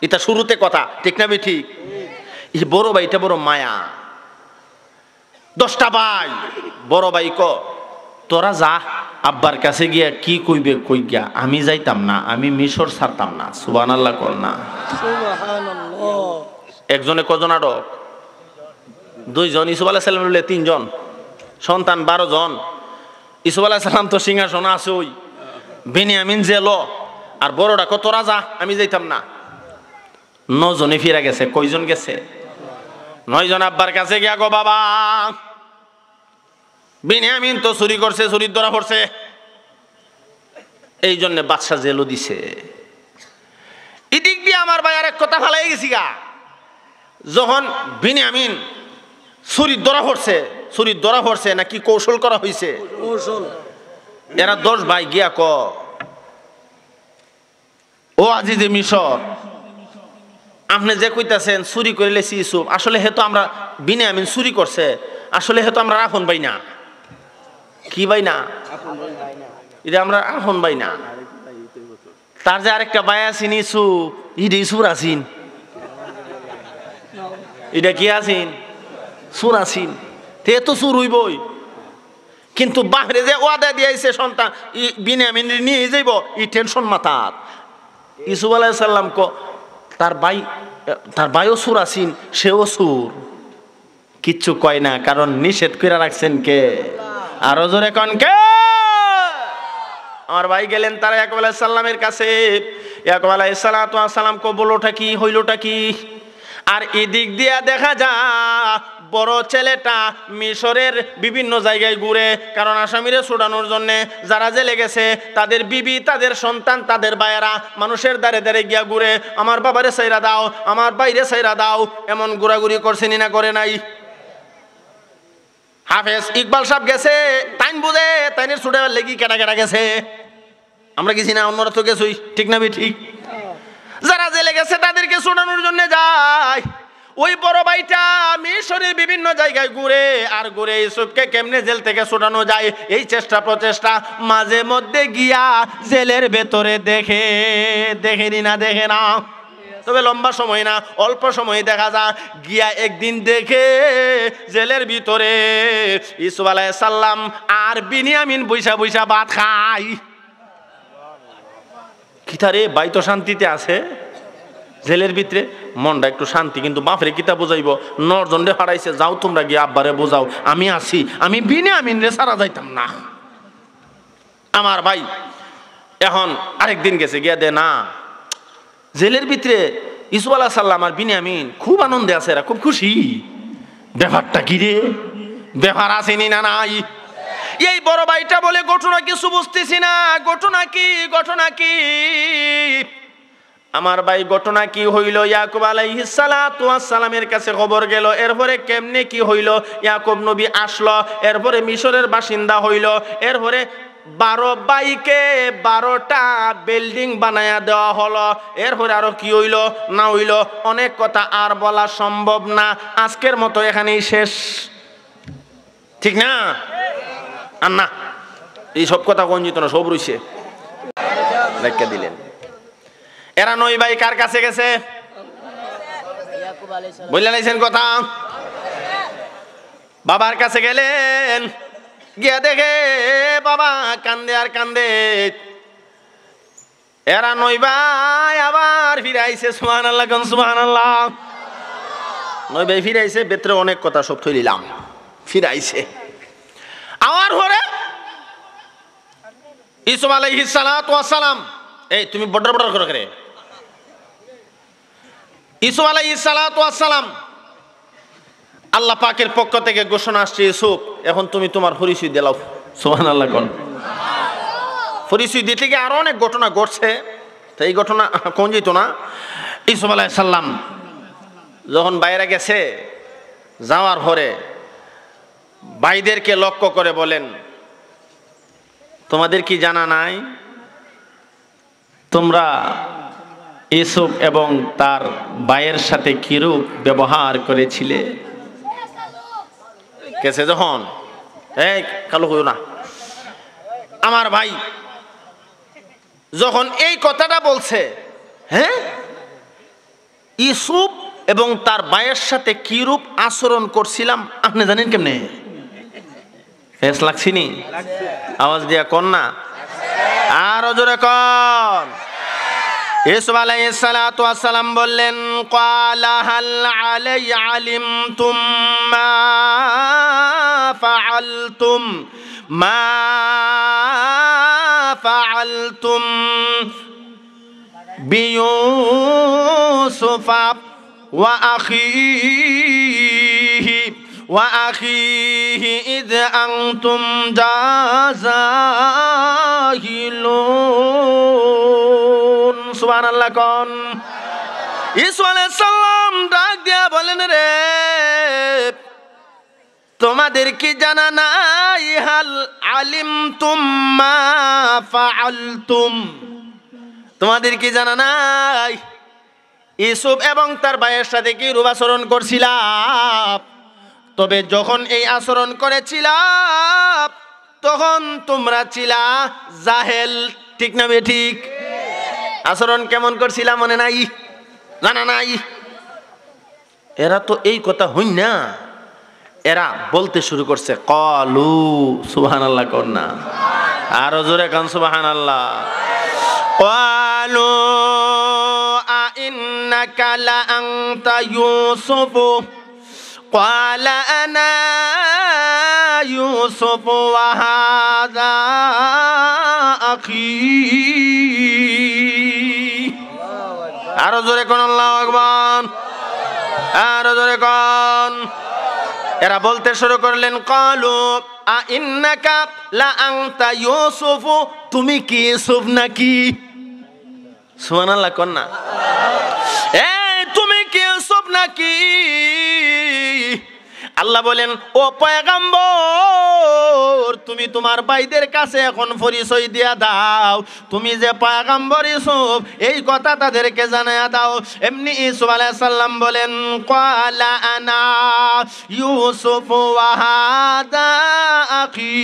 এটা শুরুতে কথা, ঠিক না ঠিক? এই বড় ভাইটা বড় মায়া। 10টা ভাই, বড় ভাই তোরা যা, আব্বার কাছে গিয়া কি কইবে কই গিয়া, আমি যাইতাম না, আমি মিশর ছাড়তাম না। সুবহানাল্লাহ কর না। একজনে কজন আটক? 2 জন। ইউসুফ আলাইহিস সালাম হইলে 3 জন, সন্তান 12 জন। ইউসুফ আলাইহিস সালাম তো সিংহাসন আছে, ওই বিনিয়ামিন জেল, আর বড়টা তোরা যা, আমি যাইতাম না। 9 জনে ফিরে গেছে। কয়জন গেছে? 9 জন আব্বার কাছে গিয়া গো বাবা, বিনিয়ামিন তো চুরি করছে, চুরির ধরা পড়ছে, এই জন্য বাদশা জেলও দিছে। এদিক দিয়ে আমার ভাই আরেক কথা ফালাই গেছি গা। যখন বিনিয়ামিন চুরির ধরা পড়ছে নাকি কৌশল করা হয়েছে? এরা 10 ভাই গিয়া ও আজিজে মিশর, আপনি যে কইতাছেন চুরি করে লেছি ইউসুফ, আসলে হেতু আমরা বিনিয়ামিন চুরি করছে, আসলে হেতু আমরা আপন ভাই না। কি ভাই না? এটা আমরা আপন ভাই না। তার যে আরেকটা ভাই আছেন ইউসুফ, ইউসুফ আসিন, এটা কি আছেন? সুর আসিন, তে তো সুর হইবই। কিন্তু বাহিরে যে ওয়াদা দিয়েছে সন্তান বিনিয়ামিন নিয়ে যাইব, ই টেনশন মাথার। ইউসুফ আলাইহিস সালাম তার ভাইও সুর আসিন, সেও সুর, কিচ্ছু কয় না, কারণ নিষেধ করে রাখছেন কে? আরো জোরে কন কে? আমার ভাই গেলেন তারা ইয়াকুব আলাইহিস সালামের কাছে। ইয়াকুব আলাইহিস সালাম বলোটা কি, হইলটা কি? আর এদিক দিয়া দেখা যায় বড় ছেলেটা মিশরের বিভিন্ন জায়গায় ঘুরে, কারণ আসামিরে ছুটানোর জন্যে যারা জেলে গেছে তাদের বিবি, তাদের সন্তান, তাদের ভাইয়েরা মানুষের দ্বারে দ্বারে গিয়া ঘুরে, আমার বাবারে সাইরা দাও, আমার বাইরে সাইরা দাও, এমন ঘোরাঘুরি করছেনি না করে নাই? হাফেজ ইকবাল সাহেব গেছে, তাইন বুঝে তাইনের ছুটাবার লেগি কেটা কেটা গেছে, আমরা গেছি না, অন্যরা তো গেছই, ঠিক না? ঠিক। যারা জেলে গেছে তাদেরকে ছুটানোর জন্য যায়। ওই বড় ভাইটা মিশরের বিভিন্ন জায়গায় ঘুরে আর ঘুরে ইউসুফকে কেমনে জেল থেকে ছুটানো যায় এই চেষ্টা প্রচেষ্টা মাঝে মধ্যে গিয়া জেলের ভেতরে দেখেনি না, দেখে না, তবে লম্বা সময় না, অল্প সময় দেখা যায়। গিয়া একদিন দেখে জেলের ভিতরে ইউসুফ আলাইহিস সালাম আর বিনিয়ামিন বৈশা বৈশা ভাত খায়। কিতারে ভাই তো শান্তিতে আছে জেলের ভিতরে, মনটা একটু শান্তি, কিন্তু বাপরে কিতা বুঝাইব, 9 জনে হারাইছে, যাও তোমরা গিয়ে আব্বারে বোঝাও, আমি আছি, আমি বিনিয়ামিন রে সারা যাইতাম না। আমার ভাই এখন আরেকদিন গেছে, গিয়া দে না জেলের ভিতরে ইউসুফ আলাইহিস সালাম আর বিনিয়ামিন খুব আনন্দে আছে, এরা খুব খুশি। ব্যাপারটা কি রে, ব্যাপার আসেনি না নাই? এই বড় ভাইটা বলে ঘটনা কিছু বুঝতেছি না, ঘটনা কি, ঘটনা কি? আমার ভাই ঘটনা কি হইল? ইয়াকুব আলাইহিস সালাতু ওয়াস সালামের কাছে খবর গেল, এরপরে কেমনে কি হইল? ইয়াকুব নবী আসলো, এরপরে মিশরের বাসিন্দা হইল, এরপরে 12 ভাইকে 12টা বিল্ডিং বানায়া দেওয়া হলো, এরপরে আরো কি হইল না হইল অনেক কথা আর বলা সম্ভব না, আজকের মতো এখানেই শেষ, ঠিক না? আর না, এই সব কথা গঞ্জিত না, সব রইছে লেখা দিলেন। এরা 9 ভাই কার কাছে গেছে বললেন আইছেন কথা? বাবার কাছে গেলেন, গিয়া দেখে বাবা কান্দে আর কান্দে। এরা 9 ভাই আবার ফিরাইছে, সুবহানাল্লাহ কোন সুবহানাল্লাহ। 9 ভাই ফিরাইছে, ভেতরে অনেক কথা সব থইলাম, ফিরাইছে। আমার ঘরে ইউসুফ আলাইহিস সালাতু ওয়াস সালাম, এই তুমি বড় বড় করে ইউসুফ আলাইহিস সালাতু ওয়াস সালাম, আল্লাহ পাকের পক্ষ থেকে ঘোষণা আসছে, ইউসুফ এখন তুমি তোমার পরিচয় দিলাও, সুবহানাল্লাহ কোন। পরিচয় দিতে গিয়ে আরো অনেক ঘটনা ঘটছে, তো এই ঘটনা কোন যেত না। ইউসুফ আলাইহিস সালাম যখন বাইরে গেছে, যাওয়ার পরে ভাইদেরকে লক্ষ্য করে বলেন, তোমাদের কি জানা নাই তোমরা ইউসুফ এবং তার ভাইয়ের সাথে কিরূপ ব্যবহার করেছিলে? কেসে যখন এই কালো হইও না, আমার ভাই যখন এই কথাটা বলছে, হ্যাঁ ইউসুফ এবং তার ভাইয়ের সাথে কিরূপ আচরণ করছিলাম আপনি জানেন কেমনে? ফেস লাগছিনি? আওয়াজ দিয়া কন না, আরো জোরে কন। ইউসুফ আলাইহিস সালাতু ওয়াস সালাম বললেন, ক্বালা হাল আলিমতুম মা ফাআলতুম বিয়ুসুফা ওয়া আখিহি ইয আনতুম জাযাহিলুন, সুবহানাল্লাহ কোন। ইউসুফ আলাইহিস সালাম ডাক দিয়া বলেন, রে তোমাদের কি জানা নাই, হাল আলিমতুম মা ফাআলতুম, তোমাদের কি জানা নাই ইউসুফ এবং তার ভাইয়ের সাথে কি রূপ আচরণ করছিলাম? তবে যখন এই আচরণ করেছিলাম তখন তোমরা ছিলা জাহেল, ঠিক না ঠিক? আচরণ কেমন করছিলাম মনে নাই, জানা নাই? এরা তো এই কথা হই না, এরা বলতে শুরু করছে, ক্বালু, সুবহানাল্লাহ কোন না, আরো জোরে কোন সুবহানাল্লাহ। ক্বালু আ ইন্নাকা লা আনতা ইউসুফ ক্বালা আনা ইউসুফ ওয়া হাযা আখি, আরো জোরে কোন আল্লাহু আকবার, আরো জোরে কোন। এরা বলতে শুরু করলেন, ক্বালু আ ইন্নাকা লা আনতা ইউসুফ, তুমি কি ইউসুফ নাকি? সুবহানাল্লাহ কোন না? এই তুমি কি ইউসুফ নাকি? আল্লাহ বলেন, ও পয়গম্বর, তুমি তোমার ভাইদের কাছে এখন পরিচয় দিয়া দাও, তুমি যে পয়গম্বর ইউসুফ, এই কথা তাদেরকে জানায়া দাও। এমনি ইউসুফ আলাইহিস সালাম বলেন, ক্বালা আনা ইউসুফ ওয়া হাদা আখি,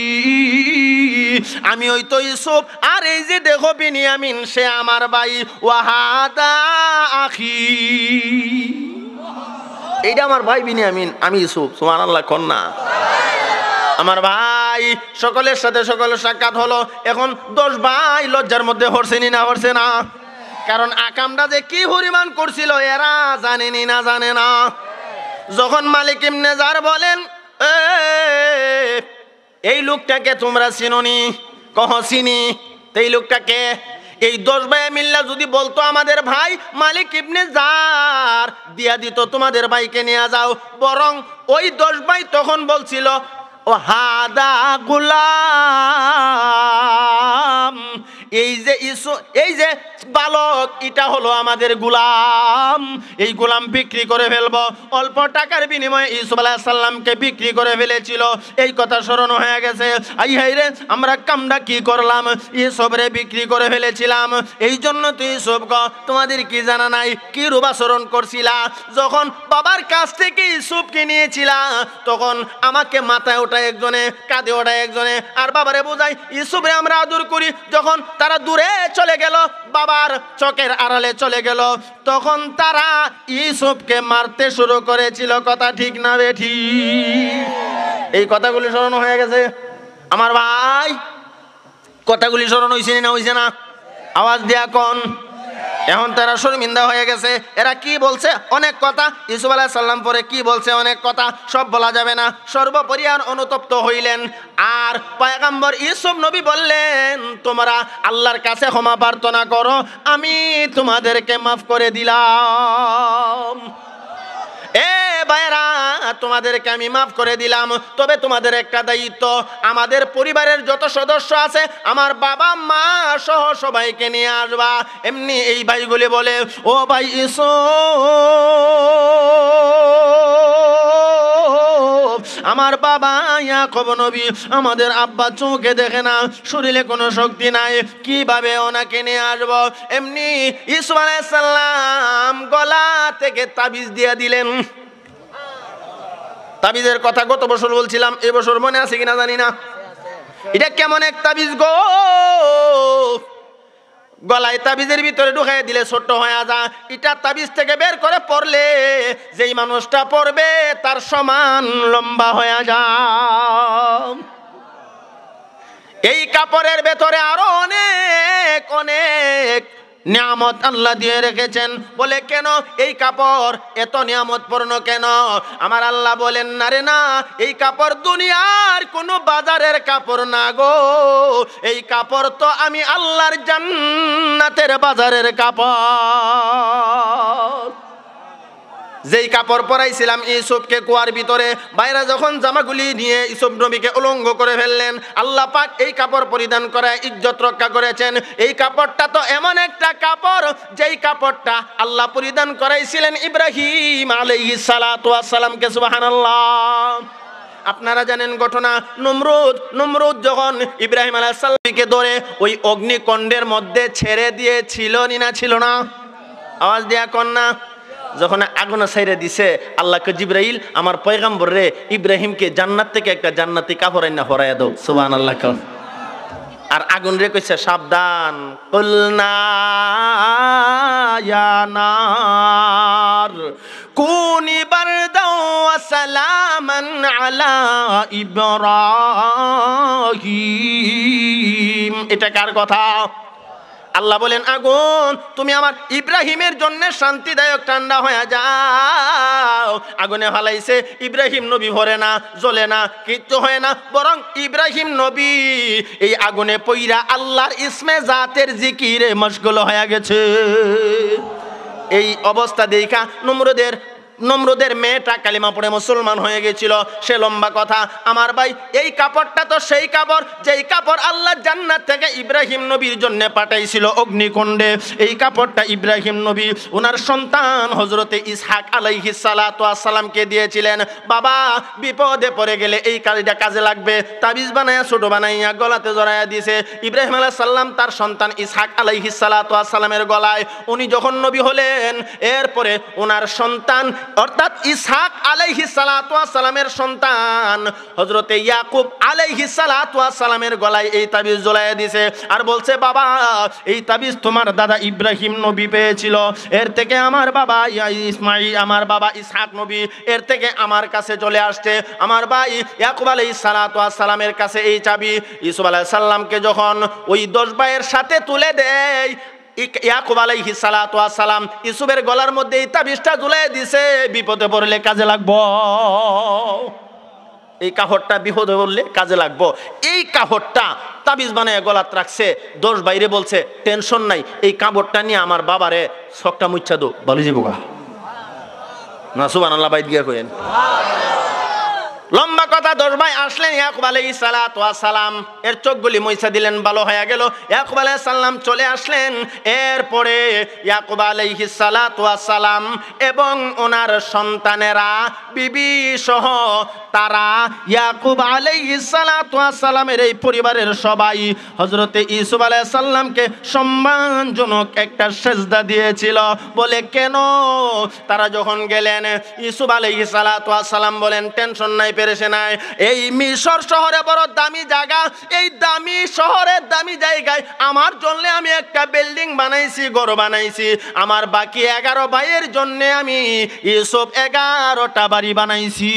আমি ওই তো ইউসুফ, আর এই যে দেখো বিনিয়ামিন, সে আমার ভাই। ওয়া হাদা আখি, এইটা আমার ভাই বিনিয়ামিন, আমি ইউসুফ। সুবহানাল্লাহ কোন না? আমার ভাই। সকলের সাথে সকলের সাক্ষাৎ হলো। এখন 10 ভাই লজ্জার মধ্যে হরছেনি না হরছে না? কারণ আকামটা যে কি পরিমাণ করছিল এরা জানেনি না জানে না। যখন মালিক ইবনে জার বলেন, এই লোকটাকে তোমরা চিনোনি? কহ চিনি। এই লোকটাকে? এই 10 ভাই মিল্লা যদি বলতো আমাদের ভাই মালিক ইবনে জার, দিয়া দিত তোমাদের ভাইকে নিয়ে যাও। বরং ওই 10 ভাই তখন বলছিল, ও হাদা গুলাম, এই যে এই যে বালক, এটা হলো আমাদের গোলাম, এই গোলাম বিক্রি করে ফেলবো। অল্প টাকার বিনিময়ে ইউসুফ আলাইহিস সালামকে বিক্রি করে ফেলেছিল, এই কথা স্মরণ হয়ে গেছে। আই হাই রে, আমরা কামটা কি করলাম, ইউসুফরে বিক্রি করে ফেলেছিলাম। এই জন্য তো ইউসুফ গো, তোমাদের কি জানা নাই কি রূপাচরণ করছিলা? যখন বাবার কাছ থেকে ইউসুফকে নিয়েছিলা, তখন আমাকে মাথায় ওঠায় একজনে, কাঁধে ওঠায় একজনে, আর বাবারে বোঝাই ইউসুফরে আমরা আদর করি। যখন তারা দূরে চলে গেল, বাবার চোখের আড়ালে চলে গেল, তখন তারা ইউসুফকে মারতে শুরু করেছিল। কথা ঠিক না বেঠি? এই কথাগুলি স্মরণ হয়ে গেছে আমার ভাই? কথাগুলি স্মরণ হয়েছে না হয়েছে না? আওয়াজ দিয়া কোন? এখন তারা শর্মিন্দা হয়ে গেছে। এরা কি বলছে? অনেক কথা। ইউসুফ আলাইহিস সালাম পরে কি বলছে? অনেক কথা, সব বলা যাবে না। সর্বোপরি আর অনুতপ্ত হইলেন। আর পয়গম্বর ইউসুফ নবী বললেন, তোমরা আল্লাহর কাছে ক্ষমা প্রার্থনা করো, আমি তোমাদেরকে মাফ করে দিলাম। এ ভাইরা, তোমাদেরকে আমি মাফ করে দিলাম, তবে তোমাদের একটা দায়িত্ব, আমাদের পরিবারের যত সদস্য আছে, আমার বাবা মা সহ সবাইকে নিয়ে আসবা। এমনি এই ভাইগুলি বলে, ও ভাই ইউসুফ, আমার বাবা ইয়াকুব নবী, আমাদের আব্বা চোখে দেখে না, শরীরে কোনো শক্তি নাই, কিভাবে ওনাকে নিয়ে আসবো? এমনি ইউসুফ আলাইহিস সালাম গলা থেকে তাবিজ দিয়ে দিলেন। তাবিজের কথা গত বছর বলছিলাম, এবছর মনে আছে কিনা জানি না। এটা কেমন এক তাবিজ গো! গলায় তাবিজের ভিতরে ঢুকাই দিলে ছোট্ট হয়ে যা। এটা তাবিজ থেকে বের করে পড়লে যেই মানুষটা পড়বে তার সমান লম্বা হয়ে যায়। এই কাপড়ের ভেতরে আরো অনেক অনেক নিয়ামত আল্লাহ দিয়ে রেখেছেন। বলে কেন এই কাপড় এত নিয়ামত পূর্ণ কেন? আমার আল্লাহ বলেন, না রে না, এই কাপড় দুনিয়ার কোনো বাজারের কাপড় না গো, এই কাপড় তো আমি আল্লাহর জান্নাতের বাজারের কাপড়। যেই কাপড় পরাইছিলাম ইউসুফকে কুয়ার ভিতরে, বাইরে যখন জামাগুলি নিয়ে ইউসুফ নবীকে উলঙ্গ করে ফেললেন, আল্লাহ পাক এই কাপড় পরিধান করে ইজ্জত রক্ষা করেছেন। এই কাপড়টা তো এমন একটা কাপড়, যেই কাপড়টা আল্লাহ পরিধান করাইছিলেন ইব্রাহিম আলাইহিস সালাতু ওয়াস সালামকে। সুবহানাল্লাহ। আপনারা জানেন ঘটনা, নমরুদ যখন ইব্রাহিম আলাইহিস সালামকে ধরে ওই অগ্নিকুণ্ডের মধ্যে ছেড়ে দিয়েছিল, না ছিল না? আওয়াজ দিয়া কোন না? যখন আগুন ছাইরে দিছে, আল্লাহকে জিবরাইল, আমার পয়গম্বর রে ইব্রাহিমকে জান্নাত থেকে একটা জান্নাতি কাপড় এনে পরাইয়া দাও। সুবহানাল্লাহ। আর আগুন রে কইছে, সাবধান, কুলনা ইয়া নার কুনি বারদাও ওয়া সালামান আলা ইব্রাহিম। এটা কার কথা? আল্লাহ বলেন, আগুন তুমি আমার ইব্রাহিমের জন্য শান্তিদায়ক ঠান্ডা হয়ে যাও। আগুনে ফালাইছে, ইব্রাহিম নবী ভরে না, জ্বলে না, কিচ্ছু হয় না, বরং ইব্রাহিম নবী এই আগুনে পইরা আল্লাহর ইসমে জাতের জিকিরে মশগুল হয়ে গেছে। এই অবস্থা দেখা নমরুদের নমরুদের মেয়েটা কালিমা পড়ে মুসলমান হয়ে গেছিল। সে লম্বা কথা, আমার ভাই এই কাপড়টা তো সেই কাপড় যেই কাপড় আল্লাহ জান্নাত থেকে ইব্রাহিম নবীর জন্য পাঠাইছিল অগ্নিকুণ্ডে। এই কাপড়টা ইব্রাহিম নবী ওনার সন্তান হযরতে ইসহাক আলাইহিস সালাতু ওয়াস সালামকে দিয়েছিলেন। বাবা বিপদে পড়ে গেলে এই কাজটা কাজে লাগবে, তাবিজ বানায়া ছোট বানাইয়া গলাতে জড়াইয়া দিয়েছে ইব্রাহিম আলাইহিস সালাম তার সন্তান ইসহাক আলাইহিস সালাতু ওয়াস সালামের গলায়। উনি যখন নবী হলেন, এরপরে ওনার সন্তান অর্থাৎ ইসহাক আলাইহিস সালাতু ওয়াস সালামের সন্তান হযরতে ইয়াকুব আলাইহিস সালাতু ওয়াস সালামের গলায় এই তাবিজ ঝুলাইয়া দিয়েছে। আর বলছে, বাবা এই তাবিজ তোমার দাদা ইব্রাহিম নবী পেয়েছিল, এর থেকে আমার বাবা ইসমাঈল, আমার বাবা ইসহাক নবী, এর থেকে আমার কাছে চলে আসছে। আমার ভাই ইয়াকুব আলাইহিস সালাতু ওয়াস সালামের কাছে এই চাবি ইউসুফ আলাইহিস সালামকে যখন ওই 10 ভাইয়ের সাথে তুলে দেয়, ইয়াকুব আলাইহিস সালাতু ওয়াস সালাম ইউসুফের গলার মধ্যে এই তাবিজটা ঝুলিয়ে দিয়েছে, বিপদে পড়লে কাজে লাগবো, এই কাপড়টা বিপদে পড়লে কাজে লাগবো। এই কাপড়টা তাবিজ বানায় গলাত রাখছে। 10 বাইরে বলছে, টেনশন নাই, এই কাপড়টা নিয়ে আমার বাবারে শখটা মুচ্ছা দো, বলে যাবো গা না। সুবহানাল্লাহ বাইত গিয়া কইেন। লম্বা কথা, 10 ভাই আসলেন, ইয়াকুব আলাইহিস সালাতু ওয়াস সালাম এর চোখগুলি মুইছা দিলেন, ভালো হয়ে গেল। ইয়াকুব আলাইহিস সালাম চলে আসলেন। এরপরে ইয়াকুব আলাইহিস সালাতু ওয়াস সালাম এবং ওনার সন্তানেরা বিবি সহ তারা ইয়াকুব আলাইহিস সালাতু ওয়াস সালামের এই পরিবারের সবাই হযরতে ইউসুফ আলাইহিস সালামকে সম্মানজনক একটা সেজদা দিয়েছিল। বলে কেন? তারা যখন গেলেন, ইউসুফ আলাইহিস সালাতু ওয়াস সালাম বলেন, টেনশন নাই, পেরেছে নাই, এই মিশর শহরে বড় দামি জায়গা, এই দামি শহরের দামি জায়গায় আমার জন্য আমি একটা বিল্ডিং বানাইছি, ঘর বানাইছি। আমার বাকি 11 ভাইয়ের জন্য আমি ইউসুফ 11টা বাড়ি বানাইছি।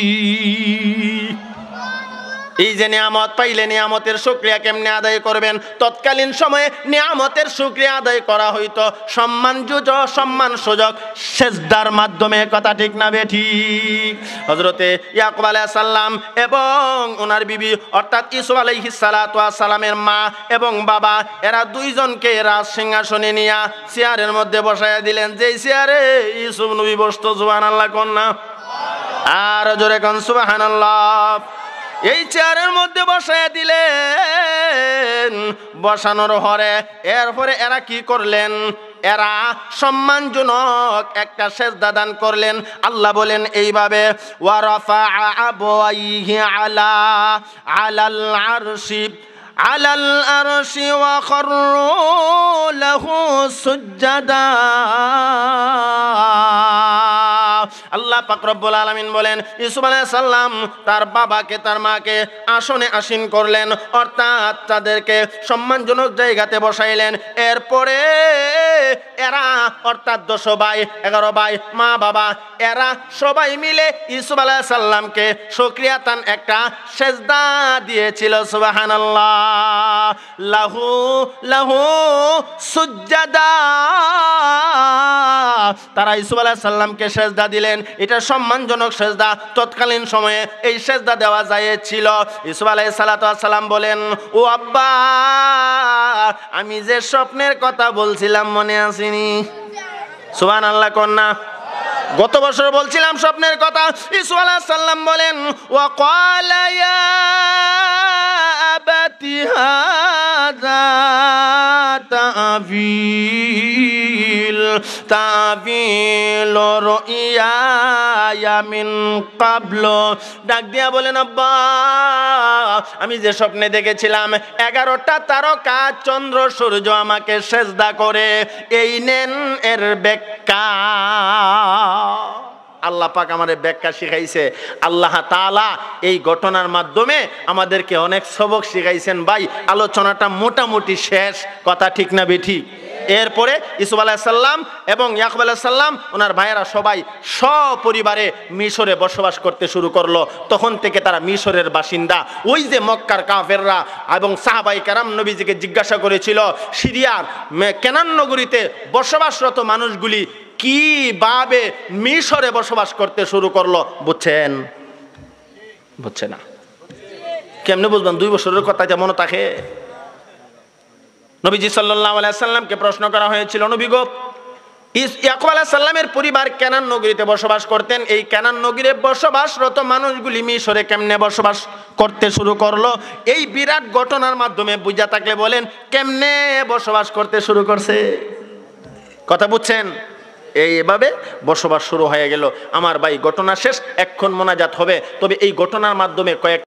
এই যে নিয়ামত পাইলে নিয়ামতের শুকরিয়া কেমনে আদায় করবেন? তৎকালীন সময়ে নিয়ামতের শুকরিয়া আদায় করা হইতো সম্মান সুযোগ সেজদার মাধ্যমে। কথা ঠিক না বেঠিক? হযরতে ইয়াকুব আলাইহিস সালাম এবং ওনার বিবি অর্থাৎ ইউসুফ আলাইহিস সালাতু ওয়াস সালামের মা এবং বাবা, এরা দুইজনকে রাজ সিংহাসনে নিয়ে চেয়ারের মধ্যে বসাইয়া দিলেন। যেই চেয়ারে ইউসুফ নবী বসতো, সুবহানাল্লাহ কোন না? আর জোরে কোন সুবহানাল্লাহ। এই চেয়ারের মধ্যে বসাইয়া দিলেন। বসানোর পরে এরপরে এরা কি করলেন? এরা সম্মানজনক একটা সেজদা দান করলেন। আল্লাহ বলেন এইভাবে, ওয়া রাফাআ আবওয়াইহি আলাল আরশি ওয়া খাররু লাহু সুজদা। আল্লাহ পাক রব্বুল আলামিন বলেন, ইউসুফ আলাইহিস সালাম তার বাবাকে তার মাকে আসনে আসীন করলেন, অর্থাৎ তাদেরকে সম্মানজনক জায়গাতে বসাইলেন। এরপরে এরা অর্থাৎ 10 ভাই 11 ভাই মা বাবা এরা সবাই মিলে ইউসুফ আলাইহিস সালামকে শুকরিয়াতান একটা সেজদা দিয়েছিল। সুবহানাল্লাহ। লাহু লাহু সুজদা। তারা ইউসুফ আলাইহিস সালামকে সেজদা দিলেন। এটা সম্মানজনক সেজদা। তৎকালীন সময়ে এই সেজদা দেওয়া যায়ছিল। ইউসুফ আলাইহিস সালাম বলেন, ও আব্বা, আমি যে স্বপ্নের কথা বলছিলাম মনে আসেনি? সুবহানাল্লাহ কন্যা। গত বছর বলছিলাম স্বপ্নের কথা। ইউসুফ আলাইহিস সালাম বলেন, ওয়া ক্বালা ইয়া আবাতি হাযা তাবিল রুইয়া মিন ক্বাবল। ডাক দিয়া বলেন, আব্বা, আমি যে স্বপ্নে দেখেছিলাম 11টা তারকা চন্দ্র সূর্য আমাকে সেজদা করে, এই নেন এর ব্যাখ্যা। আল্লাহ পাক আমাদের ব্যাখ্যা শিখাইছে। আল্লাহ তাআলা এই ঘটনার মাধ্যমে আমাদেরকে অনেক সবক শিখাইছেন। ভাই, আলোচনাটা মোটামুটি শেষ। কথা ঠিক না বেঠিক? এরপরে ইউসুফ আলাইহিস সালাম এবং ইয়াকুব আলাইহিস সালাম ওনার ভাইয়েরা সবাই সপরিবারে মিশরে বসবাস করতে শুরু করলো। তখন থেকে তারা মিশরের বাসিন্দা। ওই যে মক্কার কাফেররা এবং সাহাবায়ে কেরাম নবীজিকে জিজ্ঞাসা করেছিল, সিরিয়ার কেনান নগরীতে বসবাসরত মানুষগুলি কিভাবে মিশরে বসবাস করতে শুরু করলো? বুঝছেন? বুঝছে না? কেমনে বুঝবেন? 2 বছরের কথা যেমন থাকে। নবীজি সাল্লাল্লাহু আলাইহি সাল্লামকে প্রশ্ন করা হয়েছিল, নবী গো, ইয়াকুব আলাইহিস সালামের পরিবার কানান নগরীতে বসবাস করতেন। এই কানান নগরীতে বসবাসরত মানুষগুলি মিশরে কেমনে বসবাস করতে শুরু করলো, এই বিরাট ঘটনার মাধ্যমে বুঝা থাকলে বলেন কেমনে বসবাস করতে শুরু করছে? কথা বুঝছেন? এইভাবে বসবাস শুরু হয়ে গেল। আমার ভাই ঘটনা শেষ, এখন মোনাজাত হবে। তবে এই ঘটনার মাধ্যমে কয়েক